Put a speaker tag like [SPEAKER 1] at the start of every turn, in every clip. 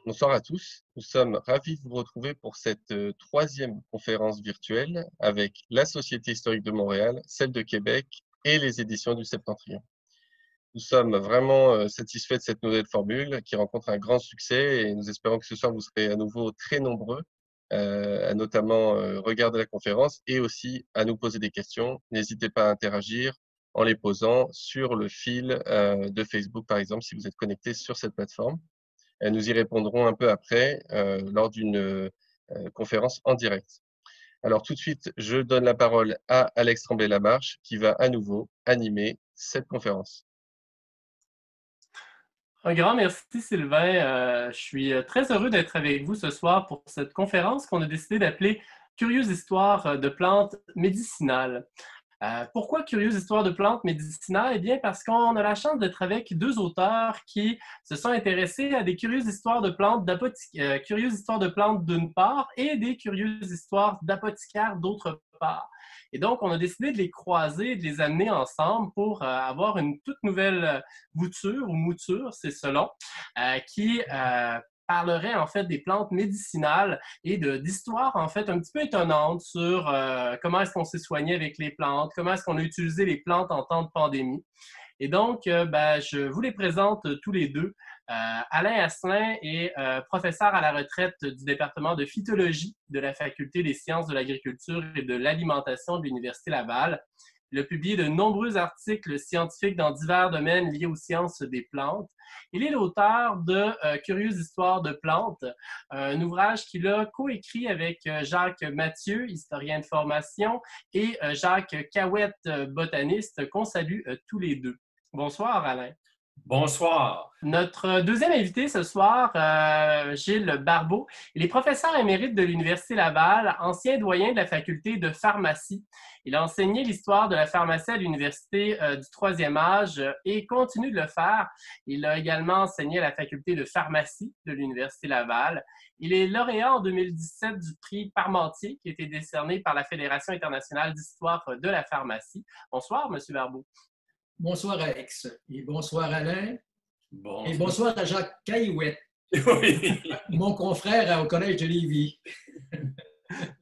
[SPEAKER 1] Bonsoir à tous. Nous sommes ravis de vous retrouver pour cette troisième conférence virtuelle avec la Société historique de Montréal, celle de Québec et les éditions du Septentrion. Nous sommes vraiment satisfaits de cette nouvelle formule qui rencontre un grand succès et nous espérons que ce soir vous serez à nouveau très nombreux à notamment regarder la conférence et aussi à nous poser des questions. N'hésitez pas à interagir en les posant sur le fil de Facebook par exemple si vous êtes connecté sur cette plateforme. Nous y répondrons un peu après lors d'une conférence en direct. Alors tout de suite, je donne la parole à Alex Tremblay-Lamarche qui va à nouveau animer cette conférence.
[SPEAKER 2] Un grand merci Sylvain. Je suis très heureux d'être avec vous ce soir pour cette conférence qu'on a décidé d'appeler Curieuse histoire de plantes médicinales. Pourquoi Curieuse histoire de plantes médicinales? Eh bien, parce qu'on a la chance d'être avec deux auteurs qui se sont intéressés à des curieuses histoires de plantes curieuses histoires de plantes d'une part et des curieuses histoires d'apothicaires d'autre part. Et donc, on a décidé de les croiser et de les amener ensemble pour avoir une toute nouvelle mouture, c'est selon, qui parlerait en fait des plantes médicinales et d'histoires en fait un petit peu étonnantes sur comment est-ce qu'on s'est soigné avec les plantes, comment est-ce qu'on a utilisé les plantes en temps de pandémie. Et donc, je vous les présente tous les deux. Alain Asselin est professeur à la retraite du département de phytologie de la Faculté des sciences de l'agriculture et de l'alimentation de l'Université Laval. Il a publié de nombreux articles scientifiques dans divers domaines liés aux sciences des plantes. Il est l'auteur de Curieuse histoire de plantes, un ouvrage qu'il a coécrit avec Jacques Mathieu, historien de formation, et Jacques Cahouette, botaniste, qu'on salue tous les deux. Bonsoir, Alain.
[SPEAKER 3] Bonsoir.
[SPEAKER 2] Notre deuxième invité ce soir, Gilles Barbeau, il est professeur émérite de l'Université Laval, ancien doyen de la faculté de pharmacie. Il a enseigné l'histoire de la pharmacie à l'Université du troisième âge et continue de le faire. Il a également enseigné à la faculté de pharmacie de l'Université Laval. Il est lauréat en 2017 du prix Parmentier qui a été décerné par la Fédération internationale d'histoire de la pharmacie. Bonsoir, M. Barbeau.
[SPEAKER 4] Bonsoir Alex et bonsoir Alain
[SPEAKER 3] Bon.
[SPEAKER 4] et bonsoir à Jacques Cahouette,
[SPEAKER 3] Oui.
[SPEAKER 4] mon confrère au Collège de Lévis.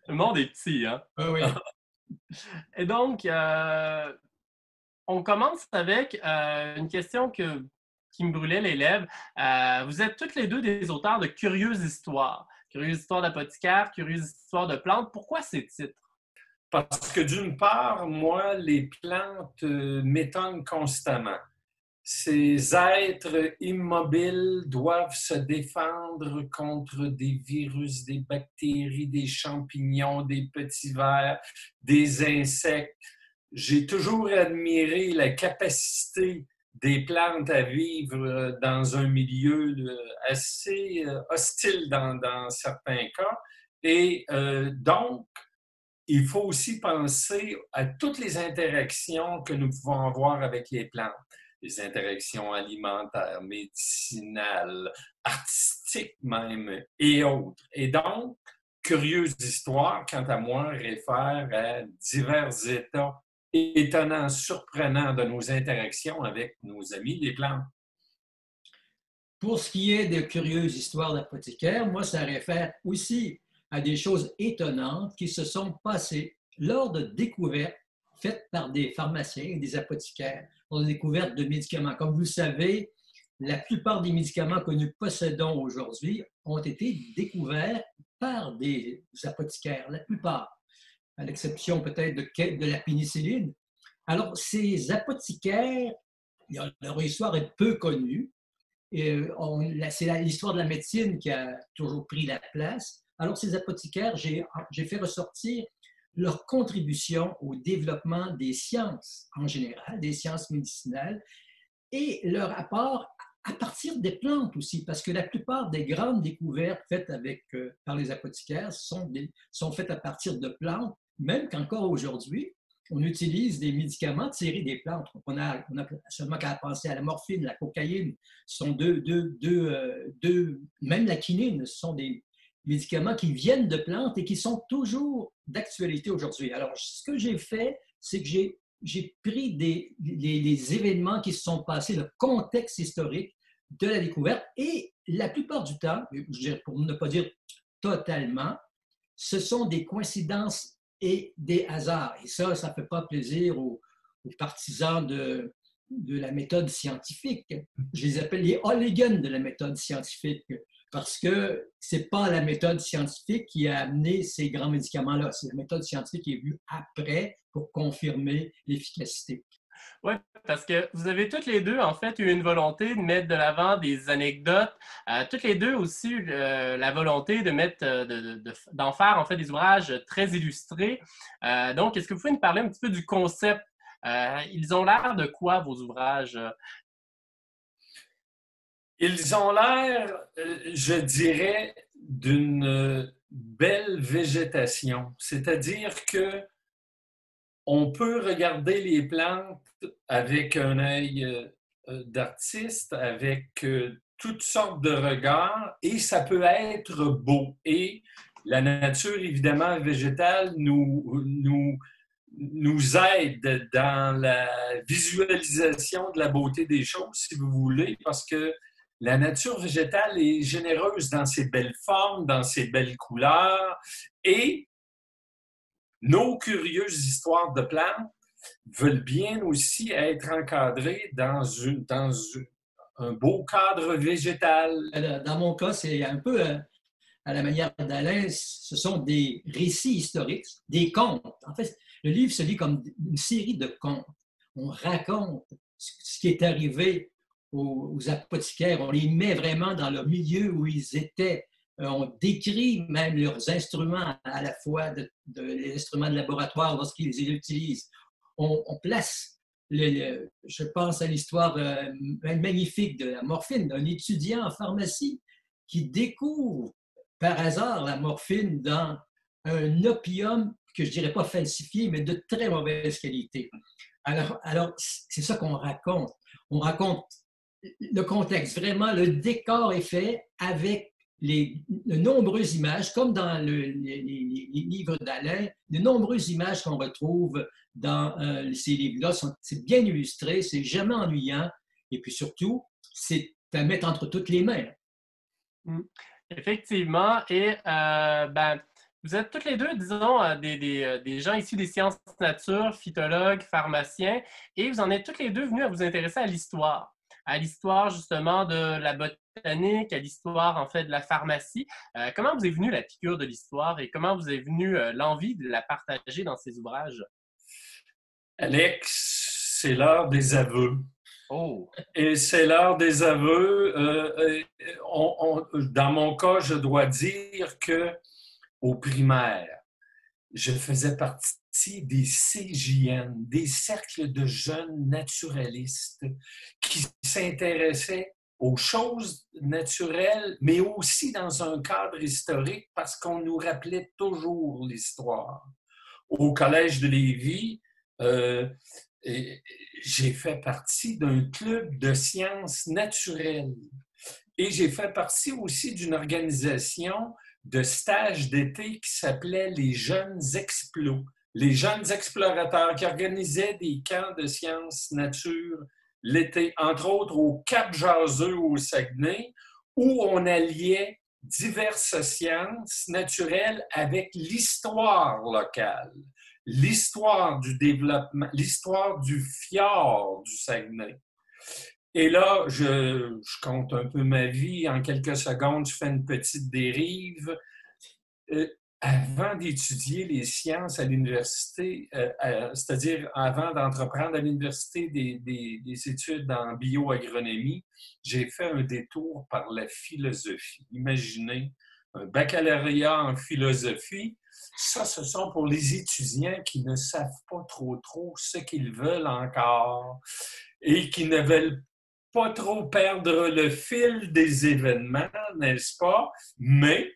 [SPEAKER 2] Le monde est petit, hein?
[SPEAKER 4] Oui.
[SPEAKER 2] Et donc, on commence avec une question qui me brûlait les lèvres. Vous êtes toutes les deux des auteurs de Curieuses histoires. Curieuses histoires d'apothicaires, Curieuses histoires de plantes. Pourquoi ces titres?
[SPEAKER 3] Parce que d'une part, moi, les plantes m'étonnent constamment. Ces êtres immobiles doivent se défendre contre des virus, des bactéries, des champignons, des petits vers, des insectes. J'ai toujours admiré la capacité des plantes à vivre dans un milieu assez hostile dans certains cas. Et donc, il faut aussi penser à toutes les interactions que nous pouvons avoir avec les plantes. Les interactions alimentaires, médicinales, artistiques même, et autres. Et donc, Curieuse histoire, quant à moi, réfère à divers états étonnants, surprenants de nos interactions avec nos amis, les plantes.
[SPEAKER 4] Pour ce qui est de Curieuses histoires d'apothicaires, moi, ça réfère aussi à des choses étonnantes qui se sont passées lors de découvertes faites par des pharmaciens et des apothicaires, lors de découvertes de médicaments. Comme vous le savez, la plupart des médicaments que nous possédons aujourd'hui ont été découverts par des apothicaires, la plupart, à l'exception peut-être de la pénicilline. Alors, ces apothicaires, leur histoire est peu connue. C'est l'histoire de la médecine qui a toujours pris la place. Alors, ces apothicaires, j'ai fait ressortir leur contribution au développement des sciences en général, des sciences médicinales, et leur apport à partir des plantes aussi, parce que la plupart des grandes découvertes faites par les apothicaires sont faites à partir de plantes, même qu'encore aujourd'hui, on utilise des médicaments tirés des plantes. On a seulement qu'à penser à la morphine, la cocaïne, ce sont même la quinine, ce sont des médicaments qui viennent de plantes et qui sont toujours d'actualité aujourd'hui. Alors, ce que j'ai fait, c'est que j'ai pris les événements qui se sont passés, le contexte historique de la découverte et la plupart du temps, pour ne pas dire totalement, ce sont des coïncidences et des hasards. Et ça ne fait pas plaisir aux partisans de la méthode scientifique. Je les appelle les hooligans de la méthode scientifique parce que ce n'est pas la méthode scientifique qui a amené ces grands médicaments-là. C'est la méthode scientifique qui est venue après pour confirmer l'efficacité.
[SPEAKER 2] Oui, parce que vous avez toutes les deux, en fait, eu une volonté de mettre de l'avant des anecdotes. Toutes les deux aussi eu la volonté de mettre, d'en faire, en fait, des ouvrages très illustrés. Donc, est-ce que vous pouvez nous parler un petit peu du concept? Ils ont l'air de quoi, vos ouvrages?
[SPEAKER 3] Ils ont l'air, je dirais, d'une belle végétation. C'est-à-dire que on peut regarder les plantes avec un œil d'artiste, avec toutes sortes de regards, et ça peut être beau. Et la nature, évidemment, végétale nous aide dans la visualisation de la beauté des choses, si vous voulez, parce que la nature végétale est généreuse dans ses belles formes, dans ses belles couleurs, et nos curieuses histoires de plantes veulent bien aussi être encadrées dans un beau cadre végétal.
[SPEAKER 4] Dans mon cas, c'est un peu à la manière d'Alain, ce sont des récits historiques, des contes. En fait, le livre se lit comme une série de contes. On raconte ce qui est arrivé aux apothicaires, on les met vraiment dans le milieu où ils étaient. On décrit même leurs instruments, à la fois les instruments de laboratoire lorsqu'ils les utilisent. On place, je pense à l'histoire magnifique de la morphine, d'un étudiant en pharmacie qui découvre par hasard la morphine dans un opium que je ne dirais pas falsifié, mais de très mauvaise qualité. Alors c'est ça qu'on raconte. On raconte le contexte. Vraiment, le décor est fait avec de nombreuses images, comme dans les livres d'Alain, de nombreuses images qu'on retrouve dans ces livres-là. C'est bien illustré, c'est jamais ennuyant, et puis surtout, c'est à mettre entre toutes les mains.
[SPEAKER 2] Effectivement, et vous êtes toutes les deux, disons, des gens issus des sciences nature, phytologues, pharmaciens, et vous en êtes toutes les deux venus à vous intéresser à l'histoire justement de la botanique, à l'histoire en fait de la pharmacie. Comment vous est venue la piqûre de l'histoire et comment vous est venue l'envie de la partager dans ces ouvrages?
[SPEAKER 3] Alex, c'est l'heure des aveux.
[SPEAKER 2] Oh!
[SPEAKER 3] Et c'est l'heure des aveux. Dans mon cas, je dois dire que au primaire, je faisais partie des CJN, des cercles de jeunes naturalistes qui s'intéressaient aux choses naturelles, mais aussi dans un cadre historique parce qu'on nous rappelait toujours l'histoire. Au Collège de Lévis, j'ai fait partie d'un club de sciences naturelles et j'ai fait partie aussi d'une organisation de stage d'été qui s'appelait les Jeunes Explos, les jeunes explorateurs qui organisaient des camps de sciences nature l'été, entre autres au Cap-Jaseux au Saguenay, où on alliait diverses sciences naturelles avec l'histoire locale, l'histoire du développement, l'histoire du fjord du Saguenay. Et là, je compte un peu ma vie. En quelques secondes, je fais une petite dérive. Avant d'étudier les sciences à l'université, c'est-à-dire avant d'entreprendre à l'université des études en bioagronomie, j'ai fait un détour par la philosophie. Imaginez, un baccalauréat en philosophie, ça, ce sont pour les étudiants qui ne savent pas trop ce qu'ils veulent encore et qui ne veulent pas trop perdre le fil des événements, n'est-ce pas? Mais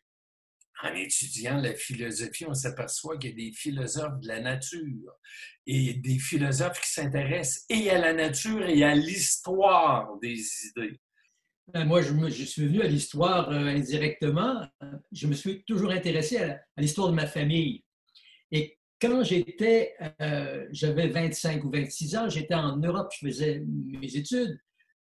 [SPEAKER 3] en étudiant la philosophie, on s'aperçoit qu'il y a des philosophes de la nature et des philosophes qui s'intéressent et à la nature et à l'histoire des idées.
[SPEAKER 4] Moi, je suis venu à l'histoire indirectement. Je me suis toujours intéressé à l'histoire de ma famille. Et quand j'avais 25 ou 26 ans, j'étais en Europe, je faisais mes études.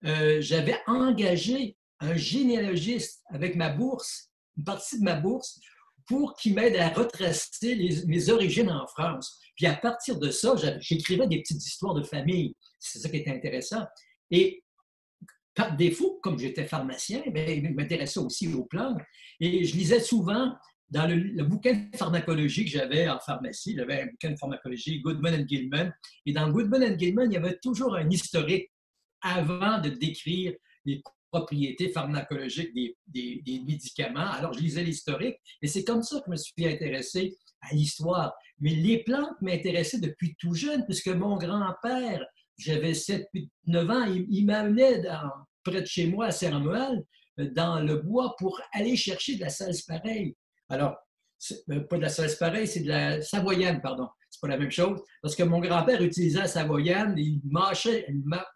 [SPEAKER 4] j'avais engagé un généalogiste avec ma bourse, une partie de ma bourse, pour qu'il m'aide à retracer mes origines en France. Puis à partir de ça, j'écrivais des petites histoires de famille. C'est ça qui était intéressant. Et par défaut, comme j'étais pharmacien, bien, je m'intéressais aussi aux plantes. Et je lisais souvent dans le bouquin de pharmacologie que j'avais en pharmacie. J'avais un bouquin de pharmacologie, Goodman and Gilman. Et dans Goodman and Gilman, il y avait toujours un historique avant de décrire les propriétés pharmacologiques des médicaments. Alors, je lisais l'historique et c'est comme ça que je me suis intéressé à l'histoire. Mais les plantes m'intéressaient depuis tout jeune, puisque mon grand-père, j'avais 7-9 ans, il m'amenait près de chez moi à Saint-Romuald, dans le bois, pour aller chercher de la sarsaparille. Alors, pas de la sarsaparille, c'est de la savoyane, pardon. C'est pas la même chose. Parce que mon grand-père utilisait la savoyane, il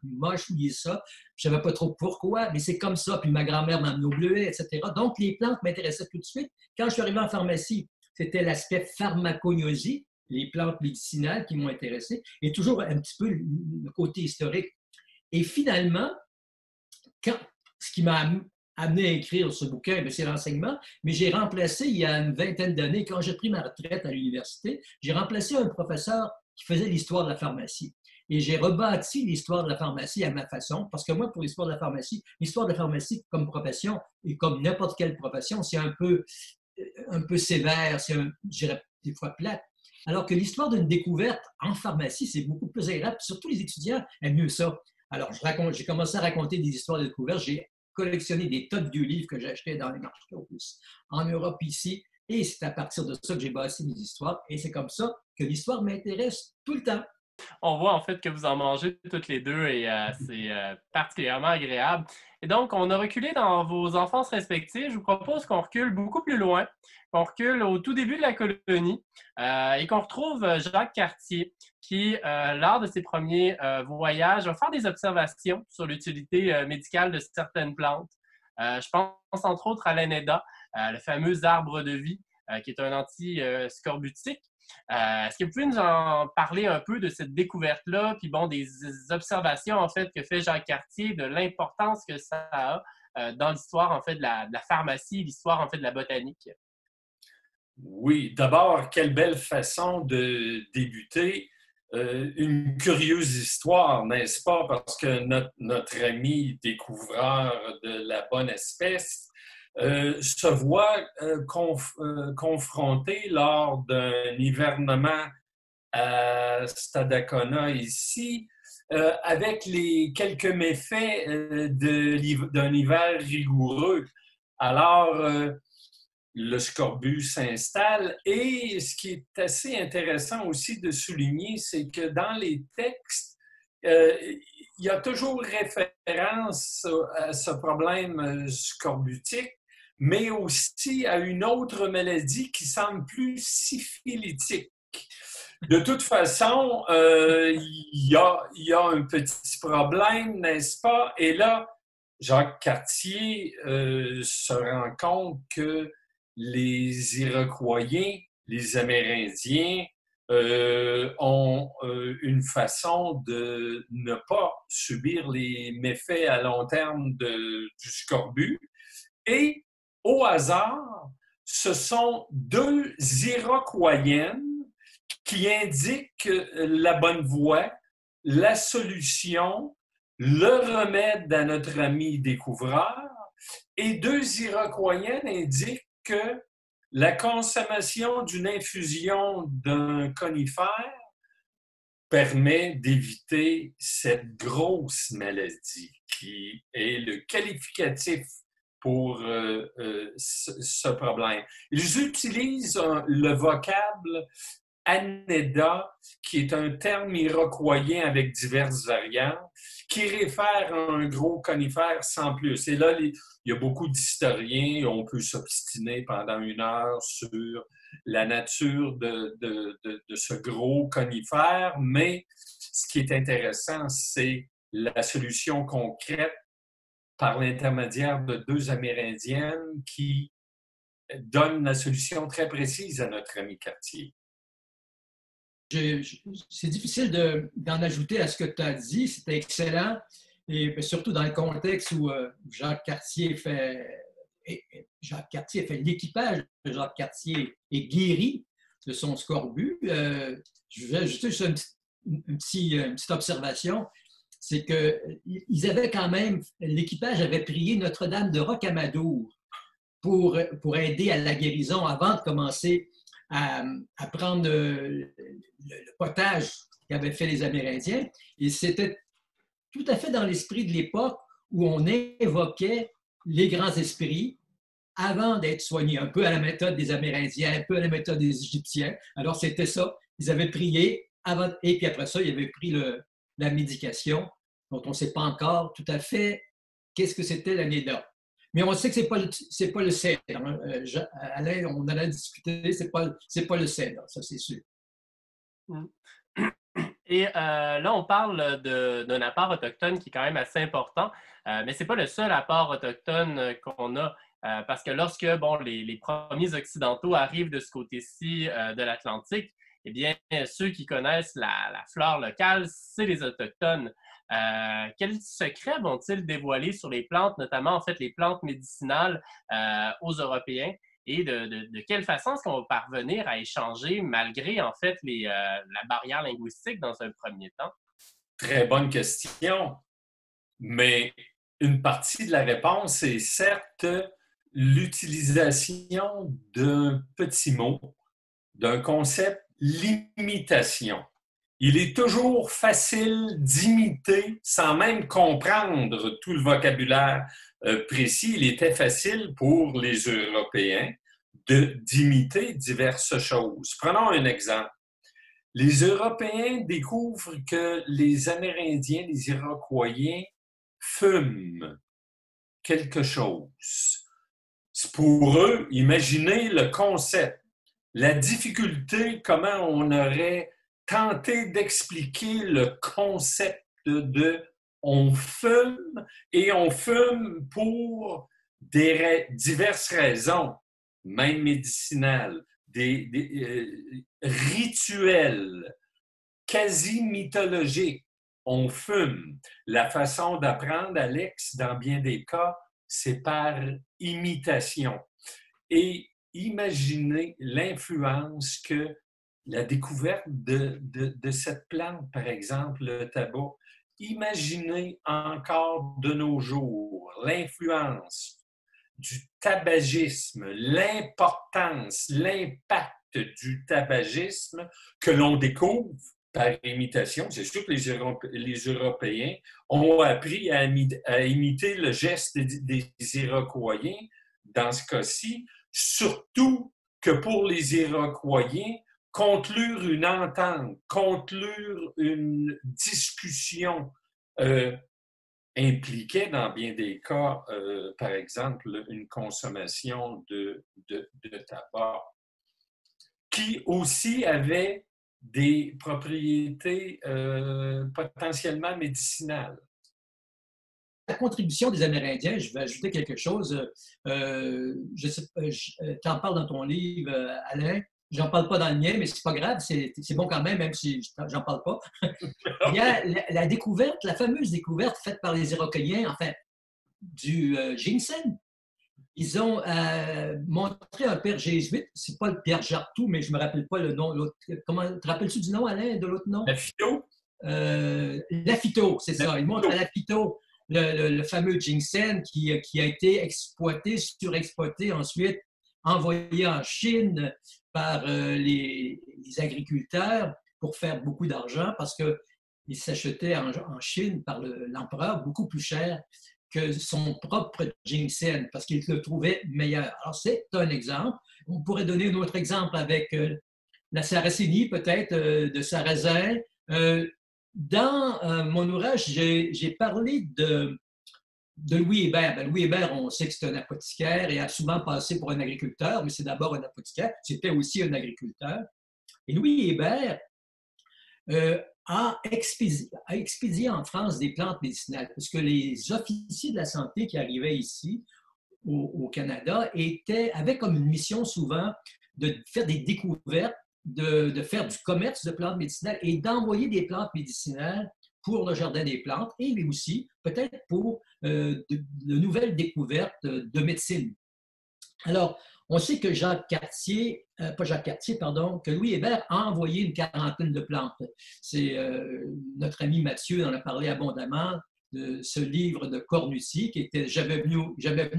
[SPEAKER 4] mâchouillait ça. Je ne savais pas trop pourquoi, mais c'est comme ça. Puis ma grand-mère m'amenait au bleuet, etc. Donc, les plantes m'intéressaient tout de suite. Quand je suis arrivé en pharmacie, c'était l'aspect pharmacognosie, les plantes médicinales qui m'ont intéressé, et toujours un petit peu le côté historique. Et finalement, ce qui m'a amené à écrire ce bouquin, c'est l'enseignement, mais j'ai remplacé, il y a une vingtaine d'années, quand j'ai pris ma retraite à l'université, j'ai remplacé un professeur qui faisait l'histoire de la pharmacie. Et j'ai rebâti l'histoire de la pharmacie à ma façon, parce que moi, pour l'histoire de la pharmacie comme profession, et comme n'importe quelle profession, c'est un peu sévère, je dirais des fois plate. Alors que l'histoire d'une découverte en pharmacie, c'est beaucoup plus agréable. Surtout les étudiants aiment mieux ça. Alors, j'ai commencé à raconter des histoires de découverte. J'ai collectionné des tas de vieux livres que j'achetais dans les marchés en Europe ici. Et c'est à partir de ça que j'ai bâti mes histoires. Et c'est comme ça que l'histoire m'intéresse tout le temps.
[SPEAKER 2] On voit en fait que vous en mangez toutes les deux et c'est particulièrement agréable. Et donc, on a reculé dans vos enfances respectives. Je vous propose qu'on recule beaucoup plus loin, qu'on recule au tout début de la colonie et qu'on retrouve Jacques Cartier qui, lors de ses premiers voyages, va faire des observations sur l'utilité médicale de certaines plantes. Je pense entre autres à l'Anéda, le fameux arbre de vie, qui est un anti-scorbutique. Est-ce que vous pouvez nous en parler un peu de cette découverte-là, puis bon, des observations en fait que fait Jacques Cartier, de l'importance que ça a dans l'histoire en fait de la pharmacie, l'histoire en fait de la botanique?
[SPEAKER 3] Oui, d'abord, quelle belle façon de débuter. Une curieuse histoire, n'est-ce pas? Parce que notre ami découvreur de la bonne espèce se voit confronté lors d'un hivernement à Stadacona ici, avec les quelques méfaits d'un hiver rigoureux. Alors, le scorbut s'installe et ce qui est assez intéressant aussi de souligner, c'est que dans les textes, il y a toujours référence à ce problème scorbutique, mais aussi à une autre maladie qui semble plus syphilitique. De toute façon, il y a un petit problème, n'est-ce pas? Et là, Jacques Cartier se rend compte que les Iroquois, les Amérindiens, ont une façon de ne pas subir les méfaits à long terme du scorbut. Et au hasard, ce sont deux Iroquoiennes qui indiquent la bonne voie, la solution, le remède à notre ami découvreur. Et deux Iroquoiennes indiquent que la consommation d'une infusion d'un conifère permet d'éviter cette grosse maladie qui est le qualificatif pour ce problème. Ils utilisent le vocable Anéda, qui est un terme iroquoien avec diverses variantes, qui réfère à un gros conifère sans plus. Et là, il y a beaucoup d'historiens, on peut s'obstiner pendant 1 heure sur la nature de ce gros conifère, mais ce qui est intéressant, c'est la solution concrète par l'intermédiaire de deux Amérindiennes qui donnent la solution très précise à notre ami Cartier.
[SPEAKER 4] C'est difficile d'en ajouter à ce que tu as dit, c'était excellent. et surtout dans le contexte où Jacques Cartier fait l'équipage de Jacques Cartier est guéri de son scorbut. Je vais ajouter juste une petite observation, c'est qu'ils avaient quand même, l'équipage avait prié Notre-Dame de Rocamadour pour aider à la guérison avant de commencer à prendre le potage qu'avaient fait les Amérindiens. Et c'était tout à fait dans l'esprit de l'époque où on évoquait les grands esprits avant d'être soignés, un peu à la méthode des Amérindiens, un peu à la méthode des Égyptiens. Alors, c'était ça. Ils avaient prié avant, et puis après ça, ils avaient pris la médication, dont on ne sait pas encore tout à fait qu'est-ce que c'était l'année-là. Mais on sait que ce n'est pas le cèdre. Hein. Alain, on en a discuté, ce n'est pas le cèdre, ça c'est sûr.
[SPEAKER 2] Et là, on parle d'un apport autochtone qui est quand même assez important, mais ce n'est pas le seul apport autochtone qu'on a, parce que lorsque les premiers Occidentaux arrivent de ce côté-ci de l'Atlantique, eh bien, ceux qui connaissent la flore locale, c'est les Autochtones. Quels secrets vont-ils dévoiler sur les plantes, notamment en fait les plantes médicinales aux Européens? Et de quelle façon est-ce qu'on va parvenir à échanger malgré en fait la barrière linguistique dans un premier temps?
[SPEAKER 3] Très bonne question. Mais une partie de la réponse est certes l'utilisation d'un petit mot, d'un concept, l'imitation. Il est toujours facile d'imiter sans même comprendre tout le vocabulaire précis. Il était facile pour les Européens d'imiter diverses choses. Prenons un exemple. Les Européens découvrent que les Amérindiens, les Iroquois, fument quelque chose. Pour eux, imaginez le concept, la difficulté, comment on aurait tenté d'expliquer le concept de on fume, et on fume pour diverses raisons, même médicinales, des rituels, quasi mythologiques. On fume. La façon d'apprendre, Alex, dans bien des cas, c'est par imitation. Et imaginez l'influence que la découverte de cette plante, par exemple, le tabac, imaginez encore de nos jours l'influence du tabagisme, l'importance, l'impact du tabagisme que l'on découvre par imitation. C'est sûr que les Européens ont appris à imiter le geste des Iroquois dans ce cas-ci, surtout que pour les Iroquois, conclure une entente, conclure une discussion impliquait dans bien des cas, par exemple, une consommation de tabac, qui aussi avait des propriétés potentiellement médicinales.
[SPEAKER 4] La contribution des Amérindiens, je vais ajouter quelque chose. Tu en parles dans ton livre, Alain. J'en parle pas dans le mien, mais c'est pas grave, c'est bon quand même si j'en parle pas. Il y a la découverte, la fameuse découverte faite par les Iroquois, enfin, du ginseng. Ils ont montré un père jésuite, c'est pas le Pierre Jartou, mais je me rappelle pas le nom. Comment te rappelles-tu du nom, Alain, de l'autre nom?
[SPEAKER 3] Lafitau.
[SPEAKER 4] Lafitau, c'est ça. Ils montrent à Lafitau le fameux ginseng qui a été exploité, surexploité, ensuite envoyé en Chine par les agriculteurs pour faire beaucoup d'argent parce qu'il s'achetait en Chine par l'empereur beaucoup plus cher que son propre ginseng parce qu'il le trouvait meilleur. Alors, c'est un exemple. On pourrait donner un autre exemple avec la sarracénie, peut-être, de sarrasin. Dans mon ouvrage, j'ai parlé de Louis Hébert. Louis Hébert, on sait que c'est un apothicaire et a souvent passé pour un agriculteur, mais c'est d'abord un apothicaire. C'était aussi un agriculteur. Et Louis Hébert a expédié en France des plantes médicinales parce que les officiers de la santé qui arrivaient ici, au Canada, avaient comme une mission souvent de faire des découvertes, de faire du commerce de plantes médicinales et d'envoyer des plantes médicinales pour le jardin des plantes et aussi peut-être pour de nouvelles découvertes de médecine. Alors, on sait que que Louis Hébert a envoyé une quarantaine de plantes. C'est notre ami Mathieu en a parlé abondamment de ce livre de Cornuty qui était jamais venu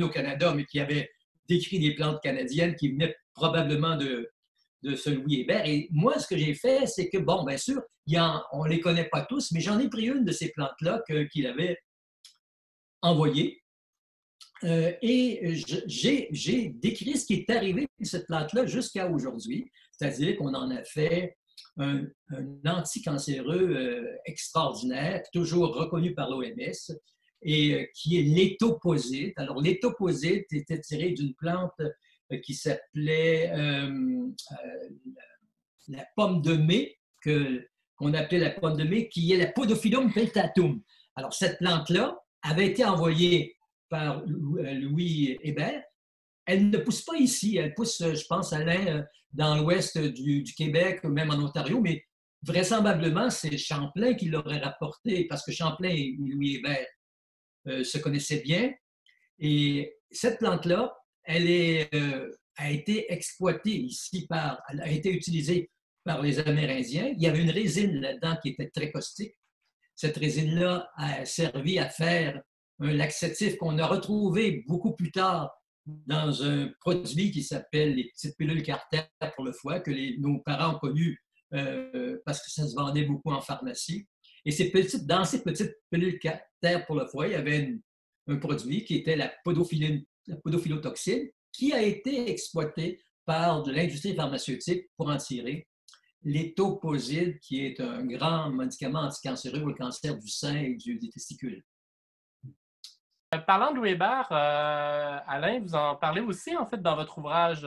[SPEAKER 4] au Canada, mais qui avait décrit des plantes canadiennes qui venaient probablement de ce Louis Hébert. Et moi, ce que j'ai fait, c'est que, bon, bien sûr, on ne les connaît pas tous, mais j'en ai pris une de ces plantes-là qu'il avait envoyée. Et j'ai décrit ce qui est arrivé de cette plante-là jusqu'à aujourd'hui, c'est-à-dire qu'on en a fait un anticancéreux extraordinaire, toujours reconnu par l'OMS, et qui est l'étoposite. Alors, l'étoposite était tiré d'une plante qui s'appelait la pomme de mai, qu'on appelait la pomme de mai, qui est la Podophyllum peltatum. Alors, cette plante-là avait été envoyée par Louis Hébert. Elle ne pousse pas ici. Elle pousse, je pense, Alain, dans l'ouest du Québec, même en Ontario, mais vraisemblablement, c'est Champlain qui l'aurait rapporté, parce que Champlain et Louis Hébert se connaissaient bien. Et cette plante-là, elle a été exploitée ici elle a été utilisée par les Amérindiens. Il y avait une résine là-dedans qui était très caustique. Cette résine-là a servi à faire un laxatif qu'on a retrouvé beaucoup plus tard dans un produit qui s'appelle les petites pilules Carter pour le foie, que nos parents ont connu parce que ça se vendait beaucoup en pharmacie. Et dans ces petites pilules Carter pour le foie, il y avait un produit qui était la podophylotoxine, qui a été exploité par de l'industrie pharmaceutique pour en tirer l'étoposide, qui est un grand médicament anticancéreux pour le cancer du sein et des testicules.
[SPEAKER 2] Parlant de Louis Hébert, Alain, vous en parlez aussi, en fait, dans votre ouvrage.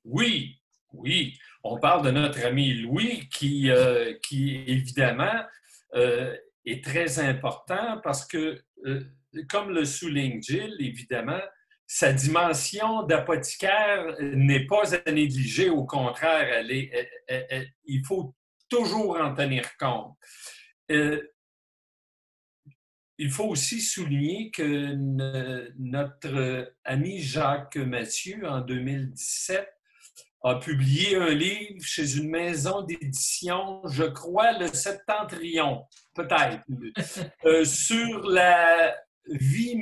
[SPEAKER 3] Oui, oui. On parle de notre ami Louis qui évidemment, est très important parce que, comme le souligne Gilles, évidemment, sa dimension d'apothicaire n'est pas à négliger. Au contraire, il faut toujours en tenir compte. Il faut aussi souligner que notre ami Jacques Mathieu, en 2017, a publié un livre chez une maison d'édition, je crois, le Septentrion, peut-être, sur la vie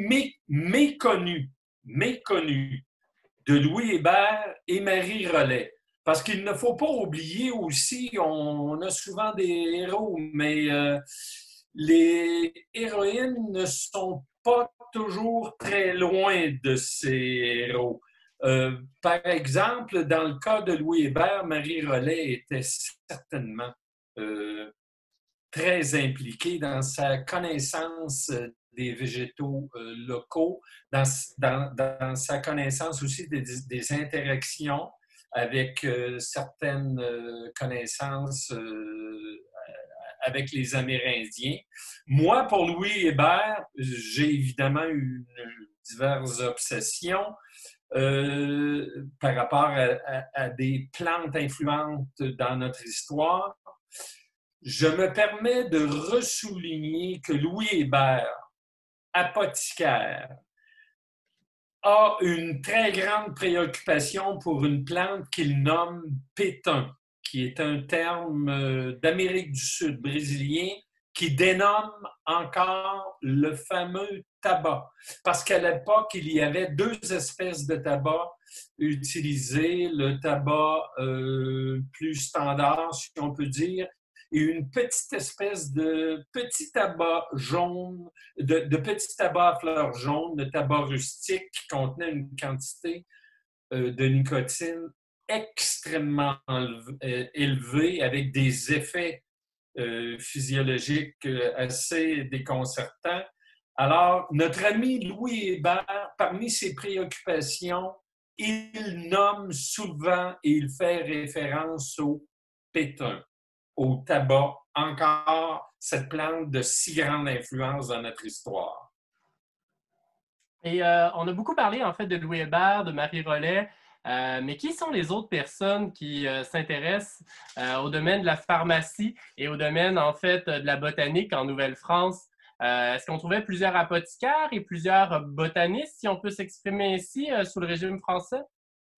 [SPEAKER 3] méconnue de Louis Hébert et Marie Rollet. Parce qu'il ne faut pas oublier aussi, on a souvent des héros, mais les héroïnes ne sont pas toujours très loin de ces héros. Par exemple, dans le cas de Louis Hébert, Marie Rollet était certainement très impliquée dans sa connaissance des végétaux locaux, dans sa connaissance aussi des interactions avec certaines connaissances avec les Amérindiens. Moi, pour Louis Hébert, j'ai évidemment eu diverses obsessions par rapport à des plantes influentes dans notre histoire. Je me permets de ressouligner que Louis Hébert, apothicaire, a une très grande préoccupation pour une plante qu'il nomme pétain, qui est un terme d'Amérique du Sud brésilien qui dénomme encore le fameux tabac. Parce qu'à l'époque, il y avait deux espèces de tabac utilisés, le tabac plus standard, si on peut dire, et une petite espèce de petit tabac jaune, de petit tabac à fleurs jaunes, de tabac rustique qui contenait une quantité de nicotine extrêmement élevée avec des effets physiologiques assez déconcertants. Alors, notre ami Louis Hébert, parmi ses préoccupations, il nomme souvent et il fait référence au pétain, au tabac, encore cette plante de si grande influence dans notre histoire.
[SPEAKER 2] Et on a beaucoup parlé, en fait, de Louis Hébert, de Marie Rollet. Mais qui sont les autres personnes qui s'intéressent au domaine de la pharmacie et au domaine, en fait, de la botanique en Nouvelle-France? Est-ce qu'on trouvait plusieurs apothicaires et plusieurs botanistes, si on peut s'exprimer ici, sous le régime français?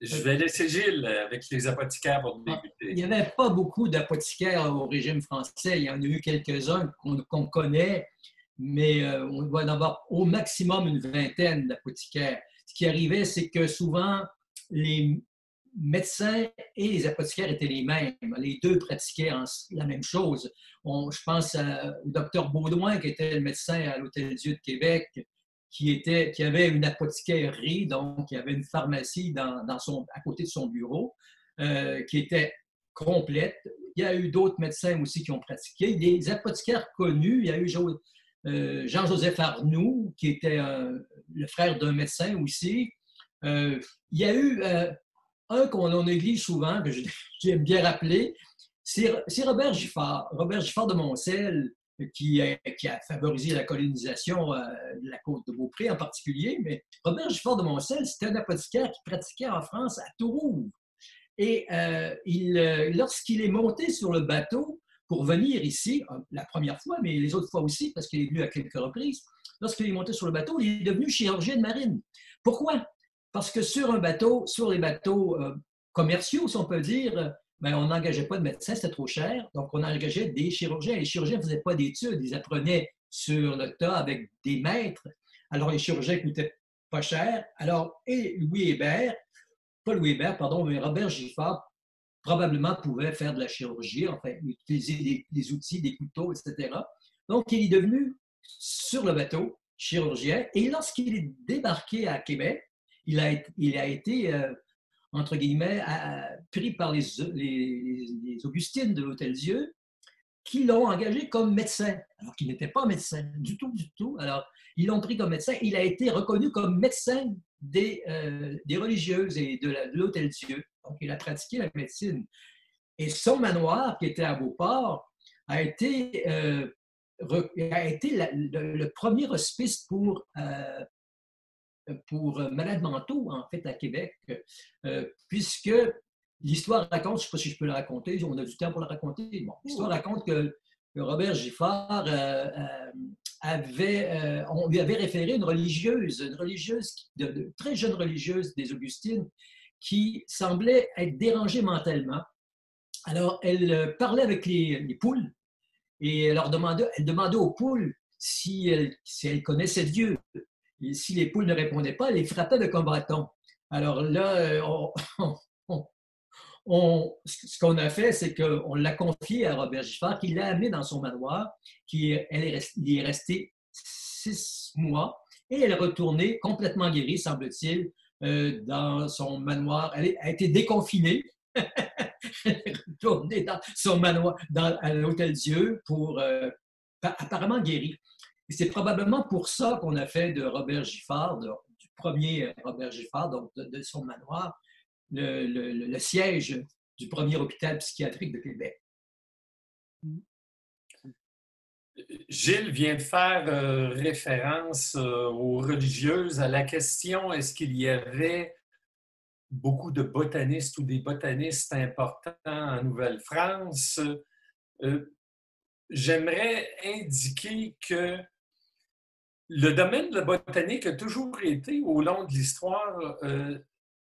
[SPEAKER 3] Je vais laisser Gilles avec les apothicaires pour débuter.
[SPEAKER 4] Il n'y avait pas beaucoup d'apothicaires au régime français. Il y en a eu quelques-uns qu'on connaît, mais on doit en avoir au maximum une vingtaine d'apothicaires. Ce qui arrivait, c'est que souvent, les médecins et les apothicaires étaient les mêmes. Les deux pratiquaient la même chose. Je pense au docteur Baudouin, qui était le médecin à l'Hôtel-Dieu de Québec, qui avait une apothicaire-rie, donc il y avait une pharmacie à côté de son bureau, qui était complète. Il y a eu d'autres médecins aussi qui ont pratiqué. Des apothicaires connus, il y a eu Jean-Joseph Arnoux, qui était le frère d'un médecin aussi. Il y a eu un qu'on néglige souvent, que j'aime bien rappeler, c'est Robert Giffard. Robert Giffard de Moncel, qui a favorisé la colonisation de la côte de Beaupré en particulier. Mais Robert Giffard de Moncel, c'était un apothicaire qui pratiquait en France à Tourouvre. Et lorsqu'il est monté sur le bateau pour venir ici, la première fois, mais les autres fois aussi, parce qu'il est venu à quelques reprises, lorsqu'il est monté sur le bateau, il est devenu chirurgien de marine. Pourquoi? Parce que sur les bateaux commerciaux, si on peut dire, on n'engageait pas de médecins, c'était trop cher. Donc, on engageait des chirurgiens. Les chirurgiens ne faisaient pas d'études, ils apprenaient sur le tas avec des maîtres. Alors, les chirurgiens coûtaient pas cher. Alors, et mais Robert Giffard probablement pouvait faire de la chirurgie, enfin, utiliser des outils, des couteaux, etc. Donc, il est devenu, sur le bateau, chirurgien. Et lorsqu'il est débarqué à Québec, il a été entre guillemets, pris par les Augustines de l'Hôtel-Dieu, qui l'ont engagé comme médecin, alors qu'il n'était pas médecin du tout, du tout. Alors, ils l'ont pris comme médecin. Il a été reconnu comme médecin des religieuses et de l'Hôtel-Dieu. Donc, il a pratiqué la médecine. Et son manoir, qui était à Beauport, a été le premier hospice pour malades mentaux, en fait, à Québec, puisque l'histoire raconte, je ne sais pas si je peux la raconter, on a du temps pour la raconter, bon, l'histoire raconte que Robert Giffard on lui avait référé une religieuse de très jeune religieuse des Augustines, qui semblait être dérangée mentalement. Alors, elle parlait avec les poules et elle demandait aux poules si elles connaissaient Dieu. Et si les poules ne répondaient pas, elle les frappait avec un bâton. Alors là, ce qu'on a fait, c'est qu'on l'a confié à Robert Giffard, qui l'a amené dans son manoir, il est resté 6 mois, et elle est retournée complètement guérie, semble-t-il, dans son manoir. Elle a été déconfinée. Elle est retournée dans son manoir, à l'Hôtel-Dieu, pour apparemment guérie. Et c'est probablement pour ça qu'on a fait de Robert Giffard, du premier Robert Giffard, donc de son manoir, le siège du premier hôpital psychiatrique de Québec.
[SPEAKER 3] Gilles vient de faire référence aux religieuses, à la question est-ce qu'il y avait beaucoup de botanistes ou des botanistes importants en Nouvelle-France. J'aimerais indiquer que le domaine de la botanique a toujours été, au long de l'histoire,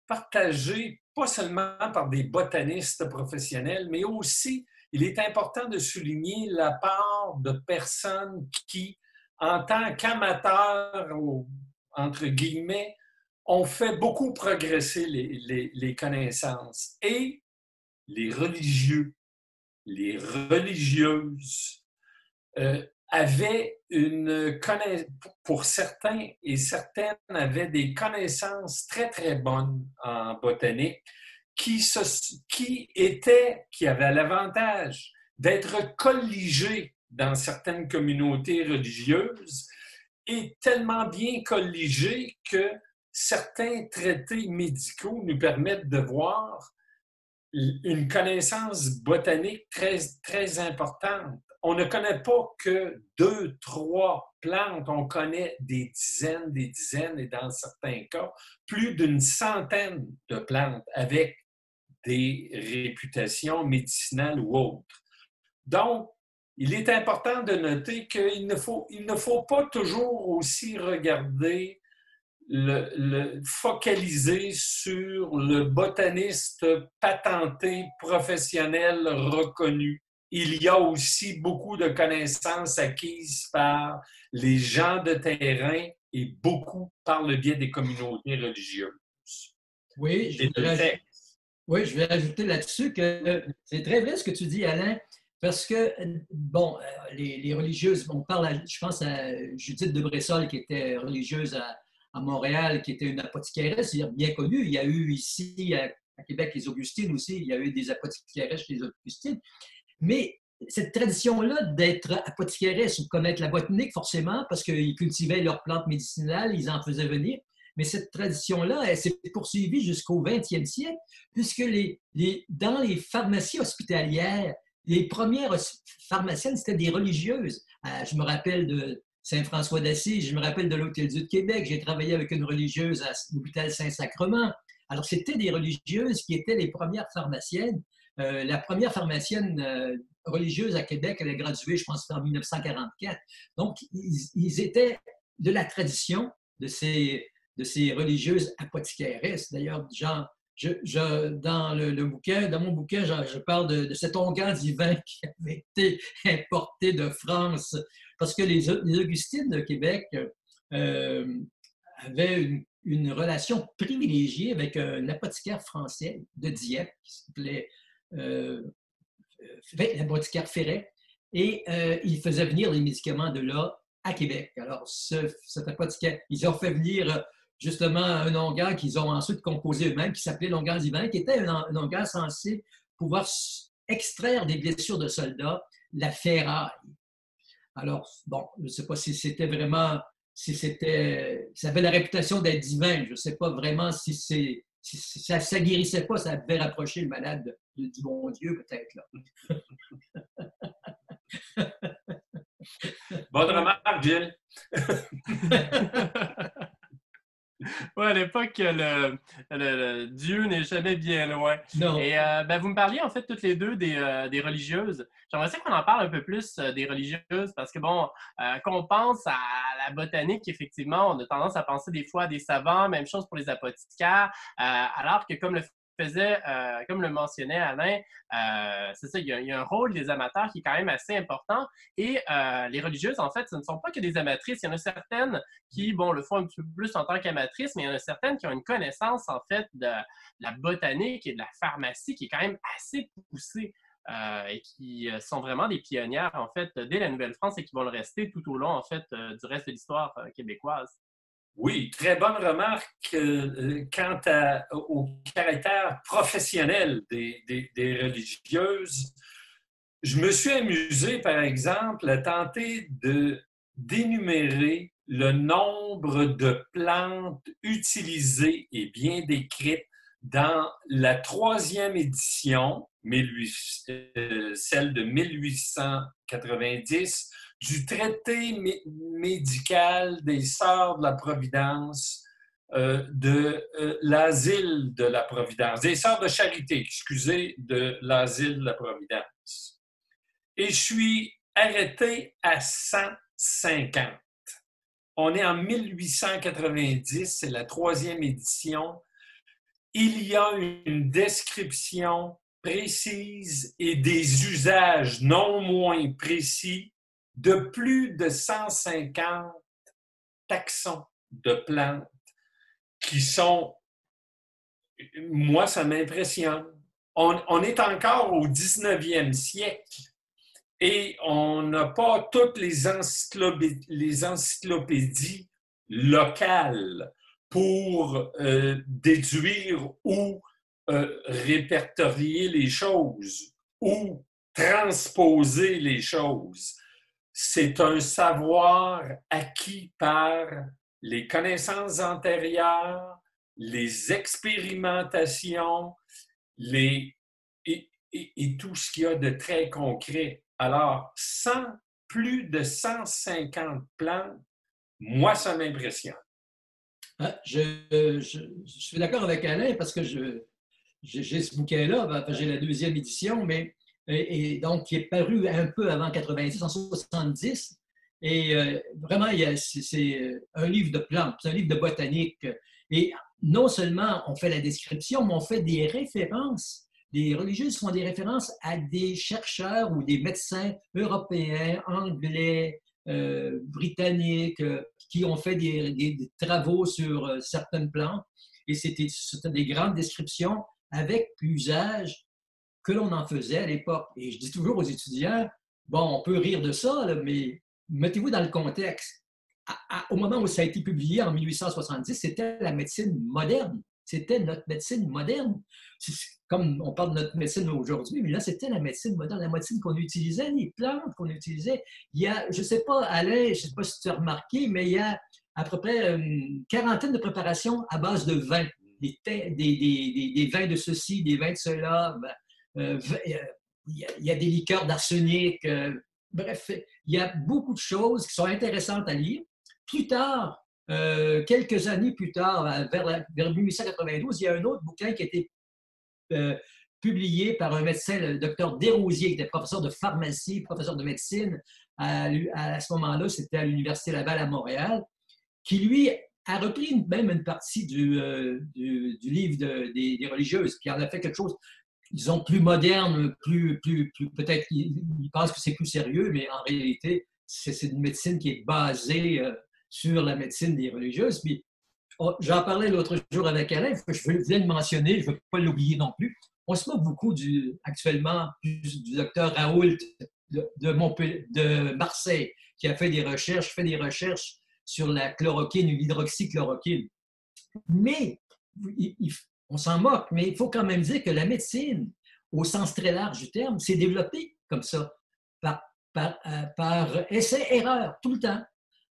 [SPEAKER 3] partagé pas seulement par des botanistes professionnels, mais aussi, il est important de souligner la part de personnes qui, en tant qu'amateurs, entre guillemets, ont fait beaucoup progresser les connaissances. Et les religieux, les religieuses, avaient pour certains et certaines avaient des connaissances très, très bonnes en botanique qui avaient l'avantage d'être colligés dans certaines communautés religieuses et tellement bien colligés que certains traités médicaux nous permettent de voir une connaissance botanique très, très importante. on ne connaît pas que 2, 3 plantes, on connaît des dizaines, et dans certains cas, plus d'une centaine de plantes avec des réputations médicinales ou autres. Donc, il est important de noter qu'il ne faut pas toujours aussi regarder focaliser sur le botaniste patenté, professionnel, reconnu. Il y a aussi beaucoup de connaissances acquises par les gens de terrain et beaucoup par le biais des communautés religieuses.
[SPEAKER 4] Oui, je vais rajouter là-dessus que c'est très vrai ce que tu dis, Alain, parce que, bon, les religieuses, on parle, je pense à Judith de Bressol, qui était religieuse à Montréal, qui était une apothicairesse, bien connue. Il y a eu ici, à Québec, les Augustines aussi, il y a eu des apothicaires chez les Augustines. Mais cette tradition-là d'être apothicairesse ou connaître la botanique, forcément, parce qu'ils cultivaient leurs plantes médicinales, ils en faisaient venir. Mais cette tradition-là, elle s'est poursuivie jusqu'au 20e siècle, puisque dans les pharmacies hospitalières, les premières pharmaciennes, c'était des religieuses. Je me rappelle de Saint-François d'Assise, je me rappelle de l'Hôtel-Dieu de Québec, j'ai travaillé avec une religieuse à l'hôpital Saint-Sacrement. Alors, c'était des religieuses qui étaient les premières pharmaciennes. La première pharmacienne religieuse à Québec, elle a gradué, je pense, en 1944. Donc, ils étaient de la tradition de ces religieuses apothicaires. D'ailleurs, dans mon bouquin, je parle de cet onguent divin qui avait été importé de France, parce que les Augustines de Québec avaient une relation privilégiée avec un apothicaire français de Dieppe qui s'appelait l'apothicaire Ferret, et il faisait venir les médicaments de là à Québec. Alors, cet apothicaire, ils ont fait venir justement un onguent qu'ils ont ensuite composé eux-mêmes, qui s'appelait l'onguent divin, qui était un onguent censé pouvoir extraire des blessures de soldats la ferraille. Alors, bon, je ne sais pas si c'était vraiment, ça avait la réputation d'être divin. Je ne sais pas vraiment si ça ne guérissait pas, ça devait rapprocher le malade du bon Dieu, peut-être. Là.
[SPEAKER 3] Bonne remarque, Gilles.
[SPEAKER 2] Oui, à l'époque, le Dieu n'est jamais bien loin.
[SPEAKER 4] Non.
[SPEAKER 2] Et vous me parliez en fait toutes les deux des religieuses. J'aimerais ça qu'on en parle un peu plus des religieuses parce que quand on pense à la botanique, effectivement, on a tendance à penser des fois à des savants, même chose pour les apothicaires, alors que comme le mentionnait Alain, c'est ça, il y a un rôle des amateurs qui est quand même assez important. Et les religieuses, en fait, ce ne sont pas que des amatrices. Il y en a certaines qui, le font un petit peu plus en tant qu'amatrices, mais il y en a certaines qui ont une connaissance, en fait, de la botanique et de la pharmacie qui est quand même assez poussée. Et qui sont vraiment des pionnières, en fait, dès la Nouvelle-France et qui vont le rester tout au long, en fait, du reste de l'histoire québécoise.
[SPEAKER 3] Oui, très bonne remarque quant au caractère professionnel des religieuses. Je me suis amusé, par exemple, à tenter d'énumérer le nombre de plantes utilisées et bien décrites dans la 3e édition, celle de 1890, du traité médical des Sœurs de la Providence, de l'Asile de la Providence, des Sœurs de Charité, excusez, de l'Asile de la Providence. Et je suis arrêté à 150. On est en 1890, c'est la 3e édition. Il y a une description précise et des usages non moins précis de plus de 150 taxons de plantes qui sont... Moi, ça m'impressionne. On est encore au 19e siècle et on n'a pas toutes les encyclopédies locales pour déduire ou répertorier les choses ou transposer les choses. C'est un savoir acquis par les connaissances antérieures, les expérimentations, et tout ce qu'il y a de très concret. Alors, plus de 150 plantes, moi, ça m'impressionne.
[SPEAKER 4] Je suis d'accord avec Alain parce que j'ai ce bouquin-là, j'ai la deuxième édition, mais et donc qui est paru un peu avant 90, en 70. Et vraiment, c'est un livre de plantes, c'est un livre de botanique. Et non seulement on fait la description, mais on fait des références. Les religieuses font des références à des chercheurs ou des médecins européens, anglais, britanniques, qui ont fait des travaux sur certaines plantes. Et c'était des grandes descriptions avec l'usage que l'on en faisait à l'époque. Et je dis toujours aux étudiants, bon, on peut rire de ça, là, mais mettez-vous dans le contexte. Au moment où ça a été publié en 1870, c'était la médecine moderne. C'était notre médecine moderne. Comme on parle de notre médecine aujourd'hui, mais là, c'était la médecine moderne, la médecine qu'on utilisait, les plantes qu'on utilisait. Il y a, je ne sais pas, Alain, je ne sais pas si tu as remarqué, mais il y a à peu près une quarantaine de préparations à base de vin. Des vins de ceci, des vins de cela. Il y a des liqueurs d'arsenic. Bref, il y a beaucoup de choses qui sont intéressantes à lire. Plus tard, quelques années plus tard, vers 1892, il y a un autre bouquin qui a été publié par un médecin, le docteur Desrosiers, qui était professeur de pharmacie, professeur de médecine. À ce moment-là, c'était à l'Université Laval à Montréal, qui, lui, a repris même une partie du livre des religieuses, puis en a fait quelque chose, disons, plus moderne, plus peut-être, il pense que c'est plus sérieux, mais en réalité, c'est une médecine qui est basée sur la médecine des religieuses. Puis, j'en parlais l'autre jour avec Alain, je viens de mentionner, je ne veux pas l'oublier non plus. On se moque beaucoup actuellement du docteur Raoult de Marseille, qui a fait des recherches, sur la chloroquine ou l'hydroxychloroquine. Mais, on s'en moque, mais il faut quand même dire que la médecine, au sens très large du terme, s'est développée comme ça, par essai-erreur, tout le temps.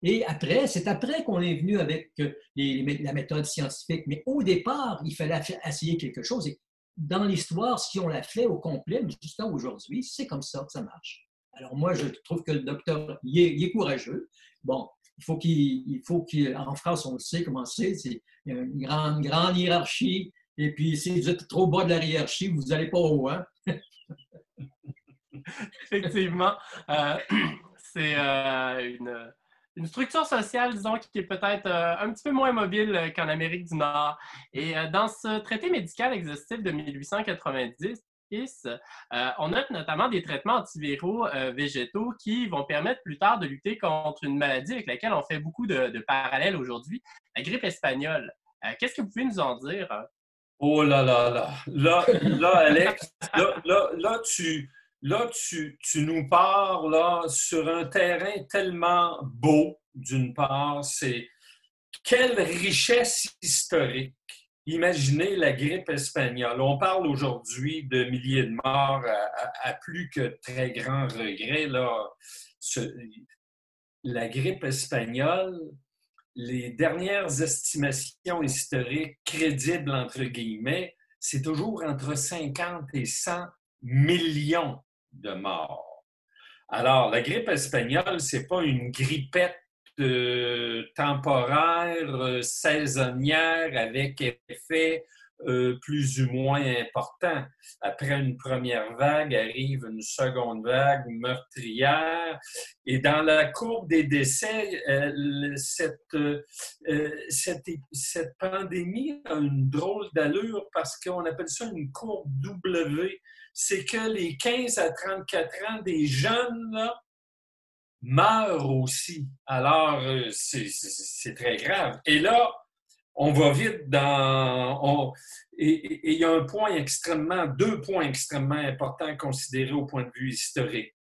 [SPEAKER 4] Et après, c'est après qu'on est venu avec la méthode scientifique. Mais au départ, il fallait essayer quelque chose. Et dans l'histoire, si on l'a fait au complet, jusqu'à aujourd'hui, c'est comme ça que ça marche. Alors moi, je trouve que le docteur, il est courageux. Bon, il faut qu'il, en France, on le sait comment c'est il y a une grande hiérarchie. Et puis, si vous êtes trop bas de la hiérarchie, vous n'allez pas au haut, hein?
[SPEAKER 2] Effectivement, c'est une structure sociale, disons, qui est peut-être un petit peu moins mobile qu'en Amérique du Nord. Et dans ce traité médical exhaustif de 1890, on note notamment des traitements antiviraux végétaux qui vont permettre plus tard de lutter contre une maladie avec laquelle on fait beaucoup de parallèles aujourd'hui, la grippe espagnole. Qu'est-ce que vous pouvez nous en dire?
[SPEAKER 3] Oh là là là! Là Alex, là, tu nous pars là, sur un terrain tellement beau, d'une part. C'est quelle richesse historique! Imaginez la grippe espagnole. On parle aujourd'hui de milliers de morts à plus que très grand regret. Là. La grippe espagnole, les dernières estimations historiques crédibles, entre guillemets, c'est toujours entre 50 et 100 millions de morts. Alors, la grippe espagnole, ce n'est pas une grippette temporaire, saisonnière, avec effet plus ou moins important. Après une première vague, arrive une seconde vague meurtrière. Et dans la courbe des décès, cette pandémie a une drôle d'allure parce qu'on appelle ça une courbe W. C'est que les 15 à 34 ans des jeunes, là, meurent aussi. Alors, c'est très grave. Et là, on va vite dans... Et il y a deux points extrêmement importants à considérer au point de vue historique.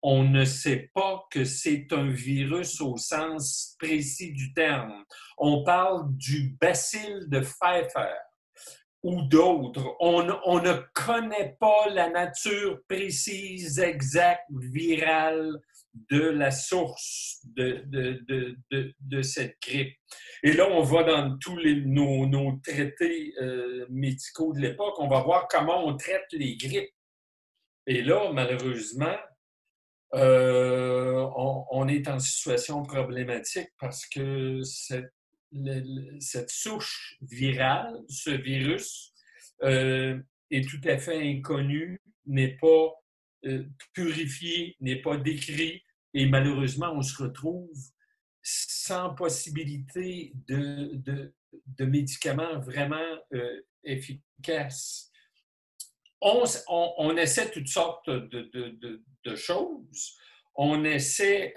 [SPEAKER 3] On ne sait pas que c'est un virus au sens précis du terme. On parle du bacille de Pfeiffer ou d'autres. On ne connaît pas la nature précise, exacte, virale de la source de cette grippe. Et là, on va dans tous nos traités médicaux de l'époque, on va voir comment on traite les grippes. Et là, malheureusement, On est en situation problématique parce que cette souche virale, ce virus, est tout à fait inconnu, n'est pas purifié, n'est pas décrit, et malheureusement, on se retrouve sans possibilité de médicaments vraiment efficaces. On essaie toutes sortes de choses. On essaie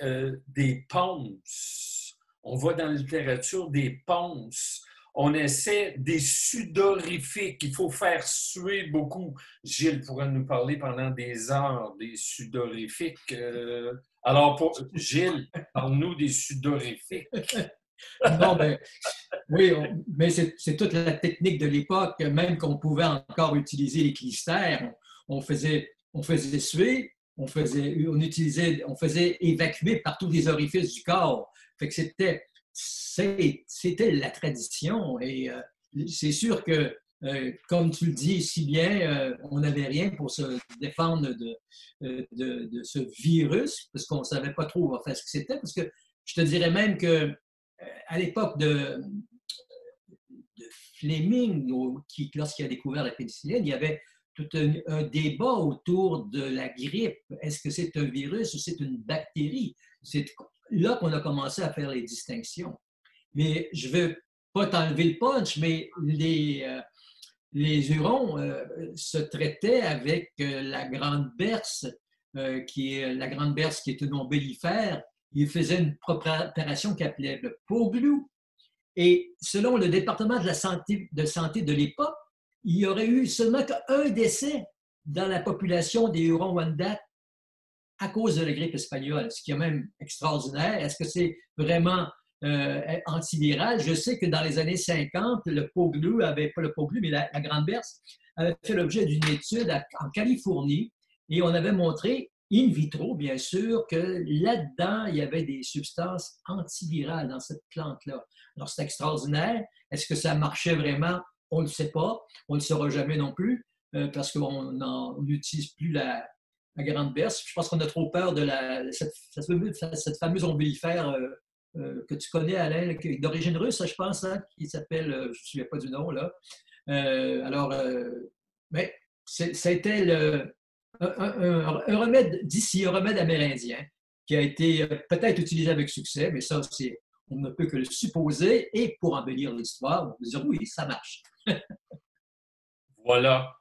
[SPEAKER 3] des ponces. On voit dans la littérature des ponces. On essaie des sudorifiques. Il faut faire suer beaucoup. Gilles pourrait nous parler pendant des heures des sudorifiques. Alors, Gilles, parle-nous des sudorifiques.
[SPEAKER 4] Non, ben, oui, mais c'est toute la technique de l'époque, même qu'on pouvait encore utiliser les clistères. On faisait suer, on faisait évacuer par tous les orifices du corps. Fait que c'était la tradition. Et c'est sûr que, comme tu le dis si bien, on n'avait rien pour se défendre de ce virus, parce qu'on ne savait pas trop enfin, ce que c'était. Parce que je te dirais même que à l'époque de Fleming, lorsqu'il a découvert la pénicilline, il y avait tout un débat autour de la grippe. Est-ce que c'est un virus ou c'est une bactérie? C'est là qu'on a commencé à faire les distinctions. Mais je ne veux pas t'enlever le punch, mais les Hurons se traitaient avec la grande berce, qui est une ombellifère. Ils faisaient une préparation qu'ils appelaient le pot-glou. Et selon le département de la santé de l'époque, il y aurait eu seulement qu'un décès dans la population des Hurons-Wendat à cause de la grippe espagnole, ce qui est même extraordinaire. Est-ce que c'est vraiment antiviral? Je sais que dans les années 50, le pot-glou pas le pot-glou, mais la grande berce avait fait l'objet d'une étude en Californie et on avait montré in vitro, bien sûr, que là-dedans, il y avait des substances antivirales dans cette plante-là. Alors, c'est extraordinaire. Est-ce que ça marchait vraiment? On ne le sait pas. On ne le saura jamais non plus parce qu'on n'utilise plus la grande berce. Je pense qu'on a trop peur de cette fameuse ombellifère que tu connais, Alain, d'origine russe, je pense, hein, qui s'appelle, je ne me souviens pas du nom, là. Mais ça a été un remède d'ici, un remède amérindien, qui a été peut-être utilisé avec succès, mais ça, on ne peut que le supposer. Et pour embellir l'histoire, on peut dire oui, ça marche.
[SPEAKER 3] Voilà.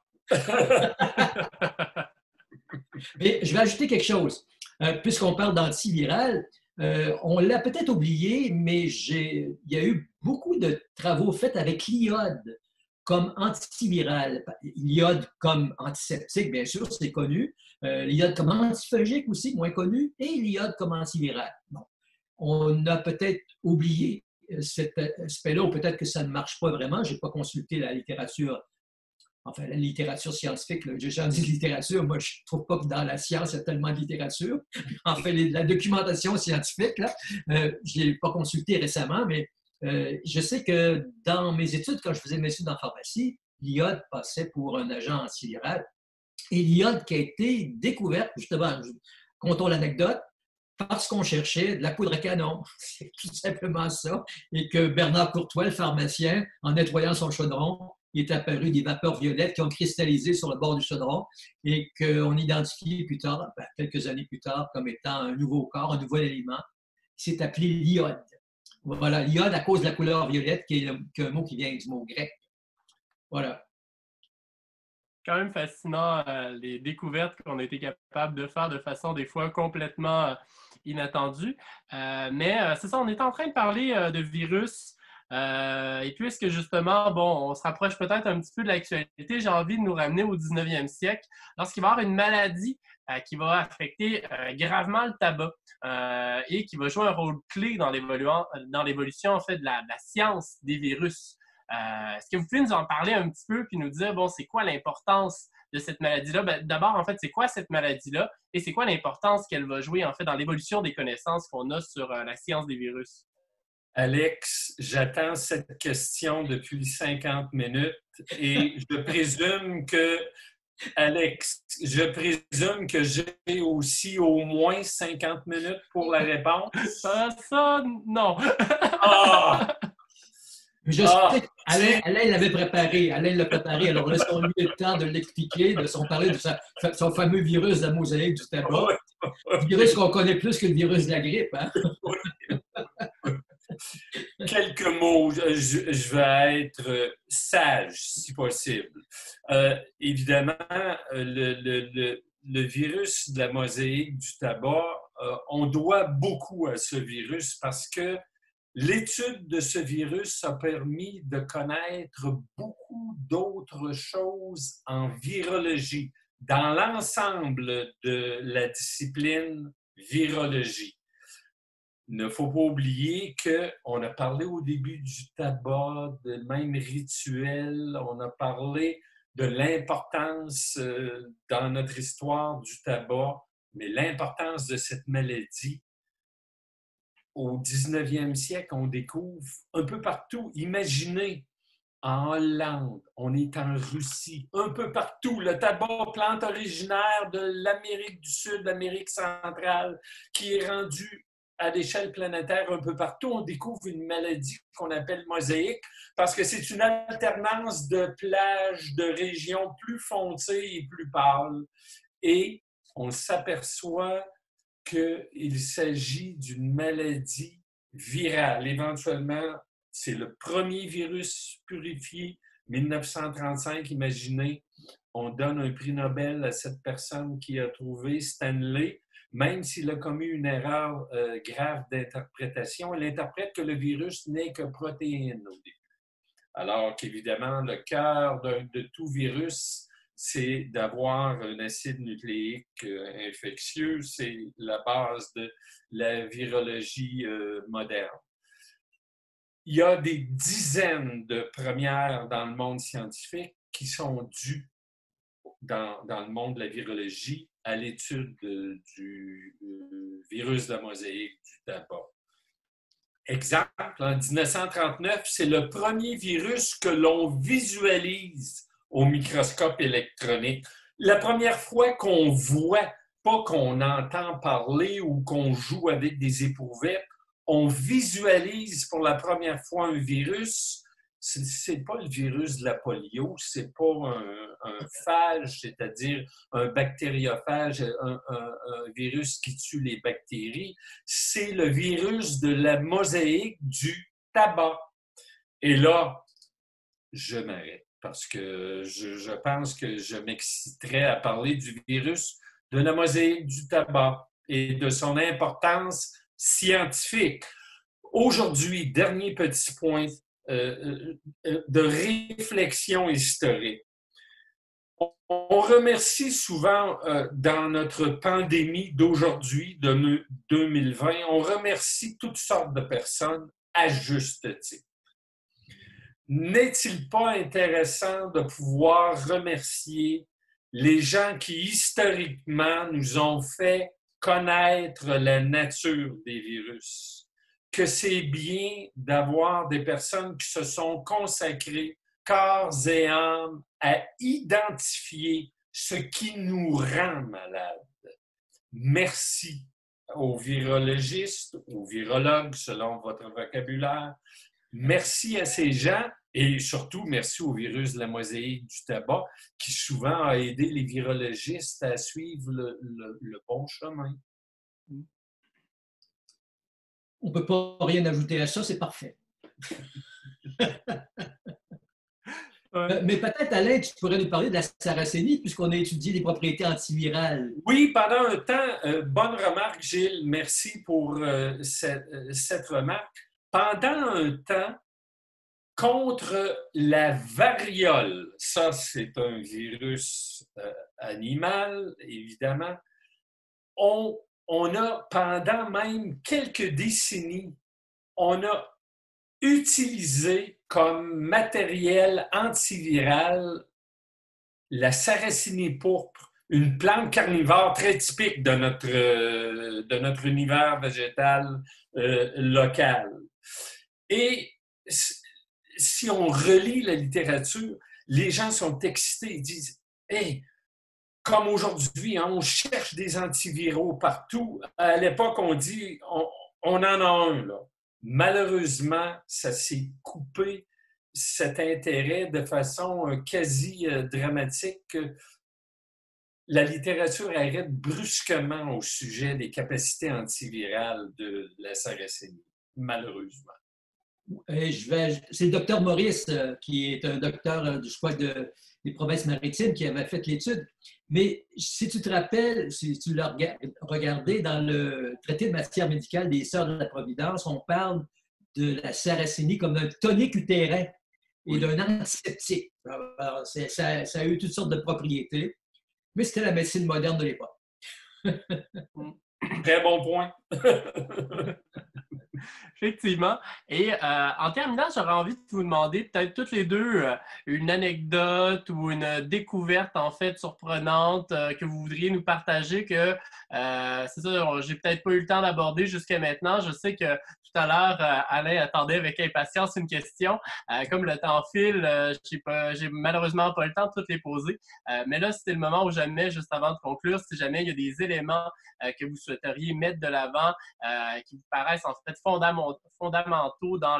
[SPEAKER 4] Mais je vais ajouter quelque chose. Puisqu'on parle d'antiviral, on l'a peut-être oublié, mais il y a eu beaucoup de travaux faits avec l'iode comme antiviral. L'iode comme antiseptique, bien sûr, c'est connu. L'iode comme antifongique aussi, moins connu. Et l'iode comme antiviral. Bon. On a peut-être oublié cet aspect-là, ou peut-être que ça ne marche pas vraiment. Je n'ai pas consulté la littérature. Enfin, la littérature scientifique, j'ai déjà dit littérature, moi je ne trouve pas que dans la science, il y a tellement de littérature. En fait, la documentation scientifique, là, je ne l'ai pas consultée récemment, mais je sais que dans mes études, quand je faisais mes études en pharmacie, l'iode passait pour un agent antiviral. Et l'iode qui a été découverte, justement, comptons l'anecdote, parce qu'on cherchait de la poudre à canon. C'est tout simplement ça. Et que Bernard Courtois, le pharmacien, en nettoyant son chaudron, il est apparu des vapeurs violettes qui ont cristallisé sur le bord du chaudron et qu'on identifie plus tard, quelques années plus tard, comme étant un nouveau corps, un nouvel élément. C'est appelé l'iode. Voilà, l'iode à cause de la couleur violette, qui est un mot qui vient du mot grec. Voilà.
[SPEAKER 2] Quand même fascinant les découvertes qu'on a été capable de faire de façon des fois complètement inattendue. Mais c'est ça, on est en train de parler de virus. Et puisque justement, bon, on se rapproche peut-être un petit peu de l'actualité, j'ai envie de nous ramener au 19e siècle, lorsqu'il va y avoir une maladie qui va affecter gravement le tabac et qui va jouer un rôle clé dans l'évolution en fait, de la science des virus. Est-ce que vous pouvez nous en parler un petit peu puis nous dire, bon, c'est quoi l'importance de cette maladie-là? Ben, d'abord, en fait, c'est quoi cette maladie-là et c'est quoi l'importance qu'elle va jouer en fait dans l'évolution des connaissances qu'on a sur la science des virus?
[SPEAKER 3] Alex, j'attends cette question depuis 50 minutes et je présume que Alex, je présume que j'ai aussi au moins 50 minutes pour la réponse.
[SPEAKER 2] Ça, non.
[SPEAKER 3] Ah!
[SPEAKER 4] Je sais qu'Alain l'avait préparé. Alain l'a préparé. Alors, laissons-lui le temps de l'expliquer, de son parler de son fameux virus de la mosaïque du tabac. Virus qu'on connaît plus que le virus de la grippe. Hein?
[SPEAKER 3] Quelques mots. Je vais être sage, si possible. Évidemment, le virus de la mosaïque du tabac, on doit beaucoup à ce virus parce que l'étude de ce virus a permis de connaître beaucoup d'autres choses en virologie, dans l'ensemble de la discipline virologie. Il ne faut pas oublier qu'on a parlé au début du tabac, de même rituel, on a parlé de l'importance dans notre histoire du tabac, mais l'importance de cette maladie. Au 19e siècle, on découvre un peu partout. Imaginez, en Hollande, on est en Russie, un peu partout. Le tabac, plante originaire de l'Amérique du Sud, l'Amérique centrale, qui est rendue à l'échelle planétaire un peu partout. On découvre une maladie qu'on appelle mosaïque parce que c'est une alternance de plages, de régions plus foncées et plus pâles. Et on s'aperçoit qu'il s'agit d'une maladie virale. Éventuellement, c'est le premier virus purifié, 1935, imaginez, on donne un prix Nobel à cette personne qui a trouvé Stanley, même s'il a commis une erreur grave d'interprétation. Il interprète que le virus n'est que protéine au début. Alors qu'évidemment, le cœur de tout virus, c'est d'avoir un acide nucléique infectieux. C'est la base de la virologie moderne. Il y a des dizaines de premières dans le monde scientifique qui sont dues dans le monde de la virologie à l'étude du virus de la mosaïque du tabac. Exemple, en 1939, c'est le premier virus que l'on visualise au microscope électronique. La première fois qu'on voit, pas qu'on entend parler ou qu'on joue avec des éprouvettes, on visualise pour la première fois un virus. C'est pas le virus de la polio, c'est pas un phage, c'est-à-dire un bactériophage, un virus qui tue les bactéries. C'est le virus de la mosaïque du tabac. Et là, je m'arrête parce que je pense que je m'exciterais à parler du virus de la mosaïque du tabac et de son importance scientifique. Aujourd'hui, dernier petit point de réflexion historique. On remercie souvent dans notre pandémie d'aujourd'hui, de 2020, on remercie toutes sortes de personnes à juste titre. N'est-il pas intéressant de pouvoir remercier les gens qui, historiquement, nous ont fait connaître la nature des virus? Que c'est bien d'avoir des personnes qui se sont consacrées corps et âme à identifier ce qui nous rend malades. Merci aux virologistes, aux virologues, selon votre vocabulaire. Merci à ces gens et surtout merci au virus de la mosaïque du tabac qui souvent a aidé les virologistes à suivre le bon chemin.
[SPEAKER 4] On ne peut pas rien ajouter à ça, c'est parfait. Mais peut-être, Alain, tu pourrais nous parler de la sarracénie, puisqu'on a étudié les propriétés antivirales.
[SPEAKER 3] Oui, pendant un temps, bonne remarque, Gilles, merci pour cette remarque. Pendant un temps, contre la variole, ça c'est un virus animal, évidemment, on a, pendant même quelques décennies, on a utilisé comme matériel antiviral la sarracénie pourpre, une plante carnivore très typique de notre univers végétal local. Et si on relit la littérature, les gens sont excités, ils disent « Hey, comme aujourd'hui, hein, on cherche des antiviraux partout. À l'époque, on dit on en a un, là. Malheureusement, ça s'est coupé, cet intérêt, de façon quasi dramatique. La littérature arrête brusquement au sujet des capacités antivirales de la sarracénie, malheureusement.
[SPEAKER 4] C'est le docteur Maurice, qui est un docteur, je crois, des provinces maritimes, qui avait fait l'étude. Mais si tu te rappelles, si tu l'as regardé dans le traité de matière médicale des Sœurs de la Providence, on parle de la sarracénie comme d'un tonique utérin et d'un antiseptique. Alors, ça a eu toutes sortes de propriétés, mais c'était la médecine moderne de l'époque.
[SPEAKER 3] Très bon point.
[SPEAKER 2] Effectivement. Et en terminant, j'aurais envie de vous demander peut-être toutes les deux une anecdote ou une découverte en fait surprenante que vous voudriez nous partager que c'est ça, j'ai peut-être pas eu le temps d'aborder jusqu'à maintenant. Je sais que tout à l'heure, Alain attendait avec impatience une question. Comme le temps file, j'ai malheureusement pas le temps de toutes les poser. Mais là, c'était le moment où jamais, juste avant de conclure, si jamais il y a des éléments que vous souhaiteriez mettre de l'avant, qui vous paraissent en fait fondamentaux dans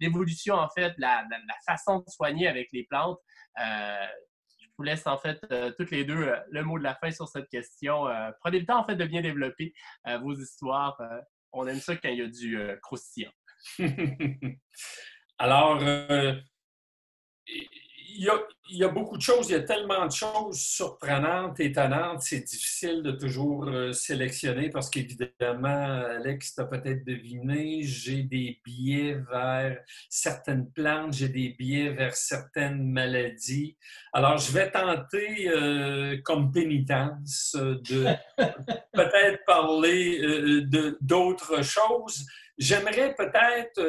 [SPEAKER 2] l'évolution, en fait, la façon de soigner avec les plantes. Je vous laisse en fait toutes les deux le mot de la fin sur cette question. Prenez le temps en fait de bien développer vos histoires. On aime ça quand il y a du croustillant.
[SPEAKER 3] Alors, il y a beaucoup de choses, il y a tellement de choses surprenantes, étonnantes, c'est difficile de toujours sélectionner parce qu'évidemment, Alex, tu as peut-être deviné, j'ai des biais vers certaines plantes, j'ai des biais vers certaines maladies. Alors, je vais tenter, comme pénitence, de peut-être parler d'autres choses. J'aimerais peut-être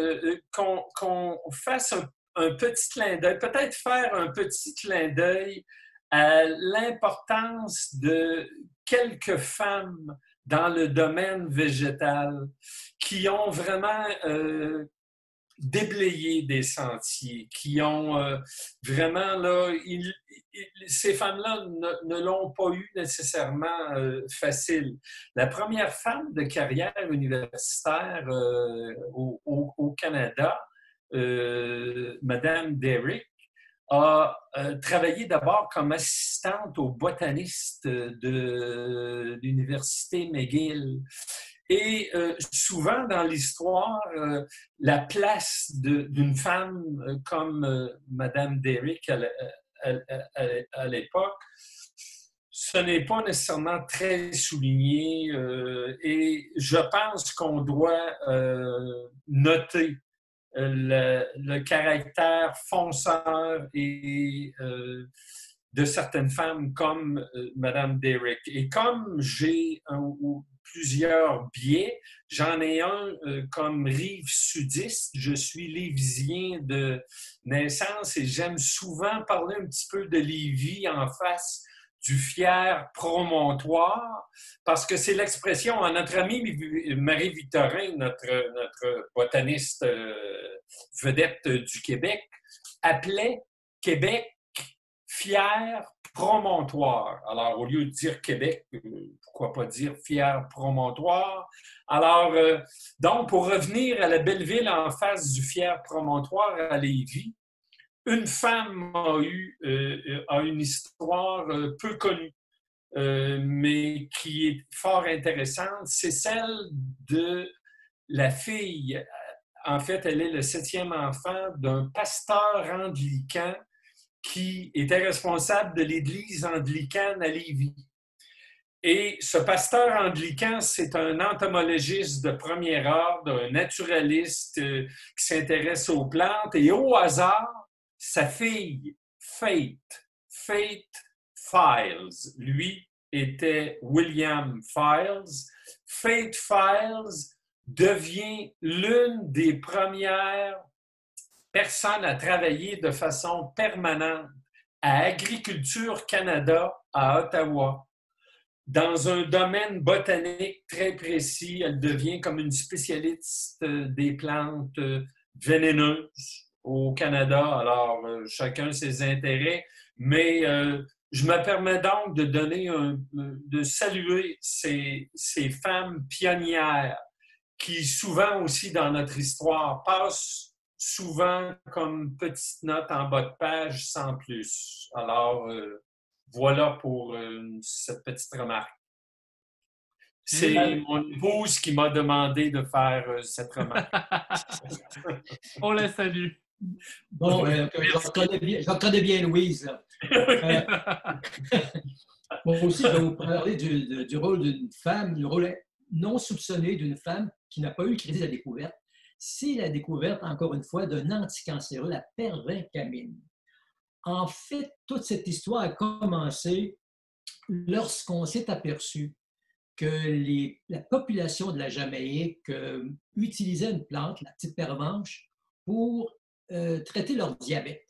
[SPEAKER 3] qu'on fasse un petit clin d'œil, peut-être faire un petit clin d'œil à l'importance de quelques femmes dans le domaine végétal qui ont vraiment déblayé des sentiers, qui ont vraiment, là, ces femmes-là ne l'ont pas eu nécessairement facile. La première femme de carrière universitaire au Canada, Madame Derrick, a travaillé d'abord comme assistante aux botanistes de l'Université McGill. Et souvent dans l'histoire, la place d'une femme comme Madame Derrick à l'époque, ce n'est pas nécessairement très souligné et je pense qu'on doit noter le caractère fonceur et de certaines femmes comme Madame Derrick. Et comme j'ai plusieurs biais, j'en ai un comme rive sudiste. Je suis lévisien de naissance et j'aime souvent parler un petit peu de Lévis en face du fier promontoire, parce que c'est l'expression, notre ami Marie-Victorin, notre botaniste vedette du Québec, appelait Québec fier promontoire. Alors, au lieu de dire Québec, pourquoi pas dire fier promontoire? Alors, donc, pour revenir à la belle ville en face du fier promontoire à Lévis, une femme a une histoire peu connue, mais qui est fort intéressante. C'est celle de la fille. En fait, elle est le 7e enfant d'un pasteur anglican qui était responsable de l'Église anglicane à Lévis. Et ce pasteur anglican, c'est un entomologiste de premier ordre, un naturaliste qui s'intéresse aux plantes. Et au hasard, sa fille, Faith Files, lui était William Files. Faith Files devient l'une des premières personnes à travailler de façon permanente à Agriculture Canada à Ottawa. Dans un domaine botanique très précis, elle devient comme une spécialiste des plantes vénéneuses au Canada. Alors, chacun ses intérêts, mais Je me permets donc de de saluer ces femmes pionnières qui, souvent aussi dans notre histoire, passent souvent comme petite note en bas de page sans plus. Alors, voilà pour cette petite remarque. C'est mon épouse qui m'a demandé de faire cette remarque.
[SPEAKER 2] On la salue.
[SPEAKER 4] Bon, j'en connais bien Louise. Moi aussi, je vais vous parler du rôle d'une femme, du rôle non soupçonné d'une femme qui n'a pas eu le crédit de la découverte. C'est la découverte, encore une fois, d'un anticancéreux, la pervincamine. En fait, toute cette histoire a commencé lorsqu'on s'est aperçu que la population de la Jamaïque utilisait une plante, la petite pervenche, pour traiter leur diabète.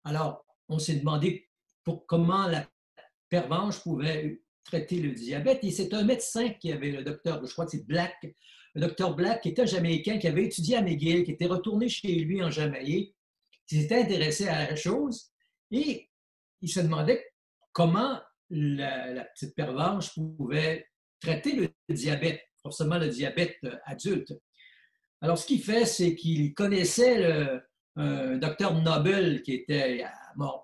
[SPEAKER 4] Alors, on s'est demandé comment la pervenche pouvait traiter le diabète. Et c'est un médecin qui avait, le docteur, je crois que c'est Black, le docteur Black, qui était un Jamaïcain, qui avait étudié à McGill, qui était retourné chez lui en Jamaïque, qui s'était intéressé à la chose. Et il se demandait comment la petite pervenche pouvait traiter le diabète, forcément le diabète adulte. Alors, ce qu'il fait, c'est qu'il connaissait un docteur Noble qui était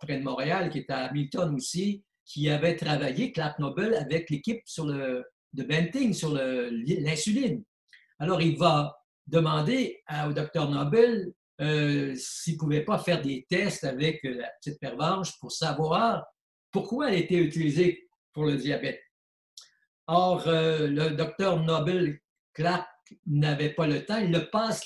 [SPEAKER 4] près de Montréal, qui était à Hamilton aussi, qui avait travaillé, Clark Noble, avec l'équipe de Benting sur l'insuline. Alors, il va demander au docteur Noble s'il ne pouvait pas faire des tests avec la petite pervenche pour savoir pourquoi elle était utilisée pour le diabète. Or, le docteur Noble, Clark, n'avait pas le temps. Il passe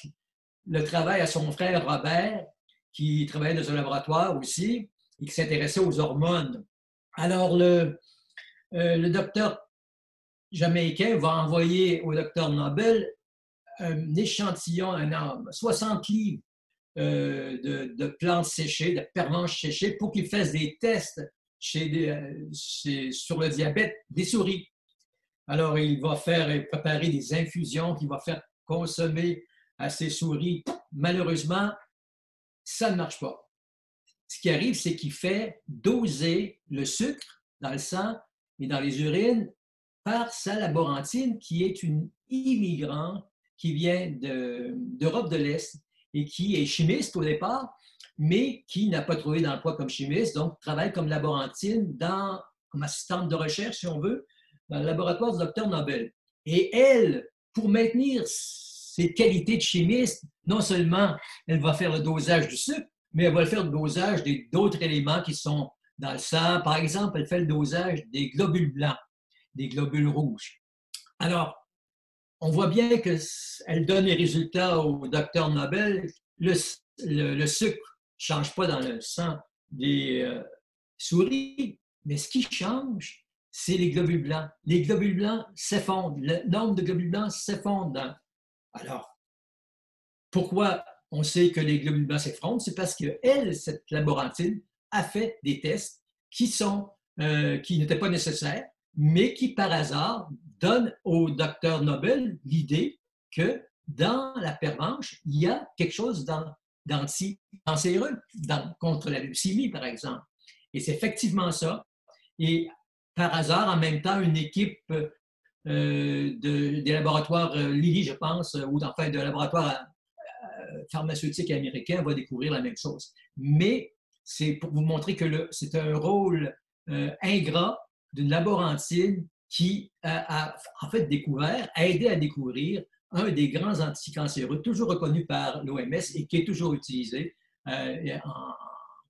[SPEAKER 4] le travail à son frère Robert, qui travaillait dans un laboratoire aussi et qui s'intéressait aux hormones. Alors, le docteur jamaïcain va envoyer au docteur Noble un échantillon, 60 livres de plantes séchées, de pervenches séchées, pour qu'il fasse des tests sur le diabète des souris. Alors, il va préparer des infusions qu'il va faire consommer à ces souris. Malheureusement, ça ne marche pas. Ce qui arrive, c'est qu'il fait doser le sucre dans le sang et dans les urines par sa laborantine, qui est une immigrante qui vient d'Europe de l'Est et qui est chimiste au départ, mais qui n'a pas trouvé d'emploi comme chimiste, donc travaille comme laborantine comme assistante de recherche, si on veut, dans le laboratoire du docteur Noble. Et elle, pour maintenir ses qualités de chimiste, non seulement elle va faire le dosage du sucre, mais elle va faire le dosage d'autres éléments qui sont dans le sang. Par exemple, elle fait le dosage des globules blancs, des globules rouges. Alors, on voit bien qu'elle donne les résultats au docteur Noble. Le sucre ne change pas dans le sang des souris, mais ce qui change, c'est les globules blancs. Les globules blancs s'effondrent. Le nombre de globules blancs s'effondre. Alors, pourquoi on sait que les globules blancs s'effondrent? C'est parce qu'elle, cette laborantine, a fait des tests qui n'étaient pas nécessaires, mais qui, par hasard, donnent au docteur Noble l'idée que dans la pervenche, il y a quelque chose d'anti-cancéreux, contre la leucémie, par exemple. Et c'est effectivement ça. Et par hasard, en même temps, une équipe des laboratoires Lilly, je pense, ou enfin de laboratoires pharmaceutiques américains va découvrir la même chose. Mais c'est pour vous montrer que c'est un rôle ingrat d'une laborantine qui a en fait aidé à découvrir un des grands anticancéreux, toujours reconnu par l'OMS et qui est toujours utilisé en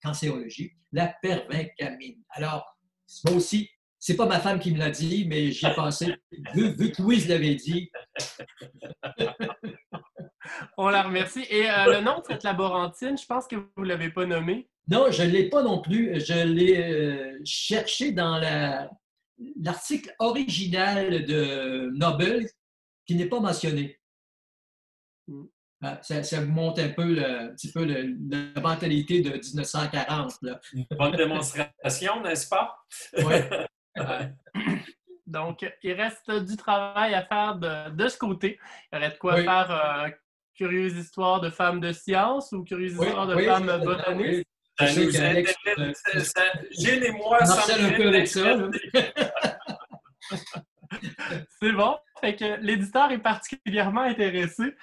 [SPEAKER 4] cancérologie, la pervincamine. Alors, moi aussi, c'est pas ma femme qui me l'a dit, mais j'y ai pensé, vu que Louise l'avait dit.
[SPEAKER 2] On la remercie. Et le nom de cette laborantine, je pense que vous ne l'avez pas nommé.
[SPEAKER 4] Non, je ne l'ai pas non plus. Je l'ai cherché dans l'article original de Noble, qui n'est pas mentionné. Ça vous montre un peu la mentalité de 1940. Là.
[SPEAKER 3] Une bonne démonstration, n'est-ce pas?
[SPEAKER 4] Oui.
[SPEAKER 2] Donc, il reste du travail à faire de ce côté. Il y aurait de quoi faire curieuse histoire de femmes de science ou curieuse histoire de femmes botanistes.
[SPEAKER 4] Je sais qu'Alex,
[SPEAKER 3] Gilles et moi,
[SPEAKER 4] Marcel un peu avec ça. Là.
[SPEAKER 2] C'est bon. Fait que l'éditeur est particulièrement intéressé.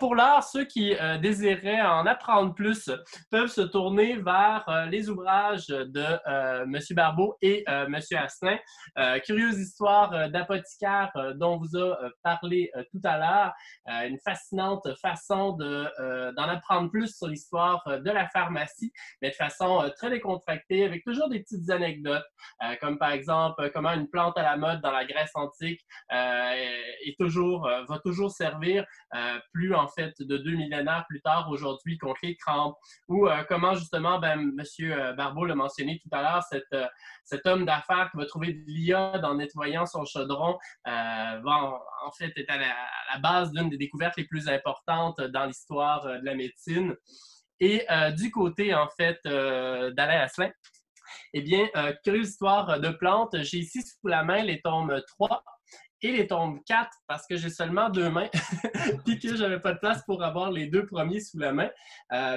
[SPEAKER 2] Pour l'heure, ceux qui désiraient en apprendre plus peuvent se tourner vers les ouvrages de M. Barbeau et M. Asselin. Curieuse histoire d'apothicaire dont vous a parlé tout à l'heure. Une fascinante façon d'en apprendre plus sur l'histoire de la pharmacie, mais de façon très décontractée, avec toujours des petites anecdotes, comme par exemple comment une plante à la mode dans la Grèce antique va toujours servir plus en fait de 2 millénaires plus tard aujourd'hui contre les crampes, ou comment justement, M. Barbeau l'a mentionné tout à l'heure, cet homme d'affaires qui va trouver de l'iode en nettoyant son chaudron va en fait être à la base d'une des découvertes les plus importantes dans l'histoire de la médecine. Et du côté en fait d'Alain Asselin, eh bien, curieuse histoire de plantes, j'ai ici sous la main les tomes 3 et les tomes 4 parce que j'ai seulement 2 mains puis que je n'avais pas de place pour avoir les 2 premiers sous la main.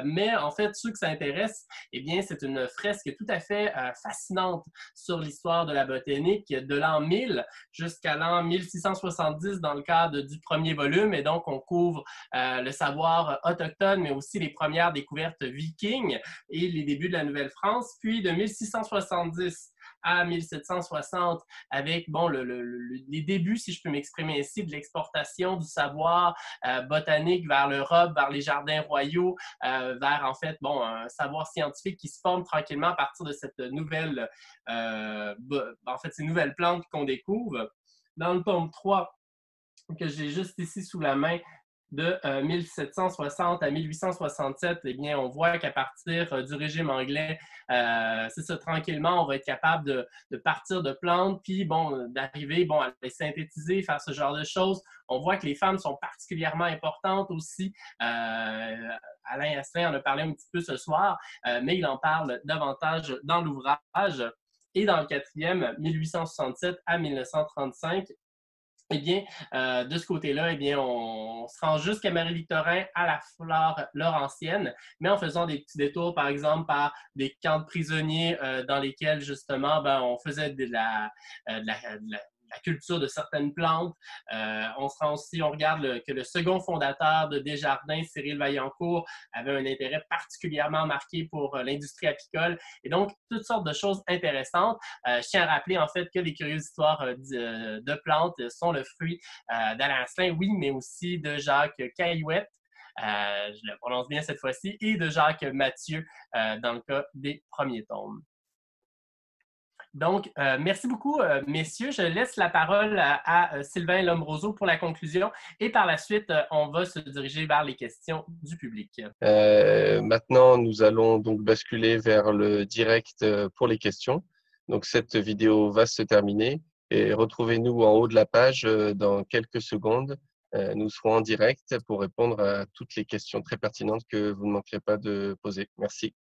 [SPEAKER 2] Mais en fait, ceux que ça intéresse, eh bien, c'est une fresque tout à fait fascinante sur l'histoire de la botanique de l'an 1000 jusqu'à l'an 1670 dans le cadre du premier volume. Et donc, on couvre le savoir autochtone, mais aussi les premières découvertes vikings et les débuts de la Nouvelle-France. Puis, de 1670 à 1760, avec les débuts, si je peux m'exprimer ainsi, de l'exportation du savoir botanique vers l'Europe, vers les jardins royaux, vers en fait un savoir scientifique qui se forme tranquillement à partir de cette nouvelle, ces nouvelles plantes qu'on découvre. Dans le tome 3, que j'ai juste ici sous la main, de 1760 à 1867, eh bien, on voit qu'à partir du régime anglais, c'est ça, tranquillement, on va être capable de partir de plantes, puis d'arriver à les synthétiser, faire ce genre de choses. On voit que les femmes sont particulièrement importantes aussi. Alain Asselin en a parlé un petit peu ce soir, mais il en parle davantage dans l'ouvrage. Et dans le quatrième, 1867 à 1935, eh bien, de ce côté-là, eh bien, on se rend jusqu'à Marie-Victorin à la flore laurentienne, mais en faisant des petits détours, par exemple, par des camps de prisonniers dans lesquels, justement, on faisait de la culture de certaines plantes. On se rend aussi, on regarde que le second fondateur de Desjardins, Cyril Vaillancourt, avait un intérêt particulièrement marqué pour l'industrie apicole. Et donc, toutes sortes de choses intéressantes. Je tiens à rappeler, en fait, que les curieuses histoires de plantes sont le fruit d'Alain Asselin, oui, mais aussi de Jacques Caillouette. Je le prononce bien cette fois-ci, et de Jacques Mathieu dans le cas des premiers tomes. Donc, merci beaucoup, messieurs. Je laisse la parole à Sylvain Lombroso pour la conclusion et par la suite, on va se diriger vers les questions du public.
[SPEAKER 1] Maintenant, nous allons donc basculer vers le direct pour les questions. Donc, cette vidéo va se terminer et retrouvez-nous en haut de la page dans quelques secondes. Nous serons en direct pour répondre à toutes les questions très pertinentes que vous ne manquerez pas de poser. Merci.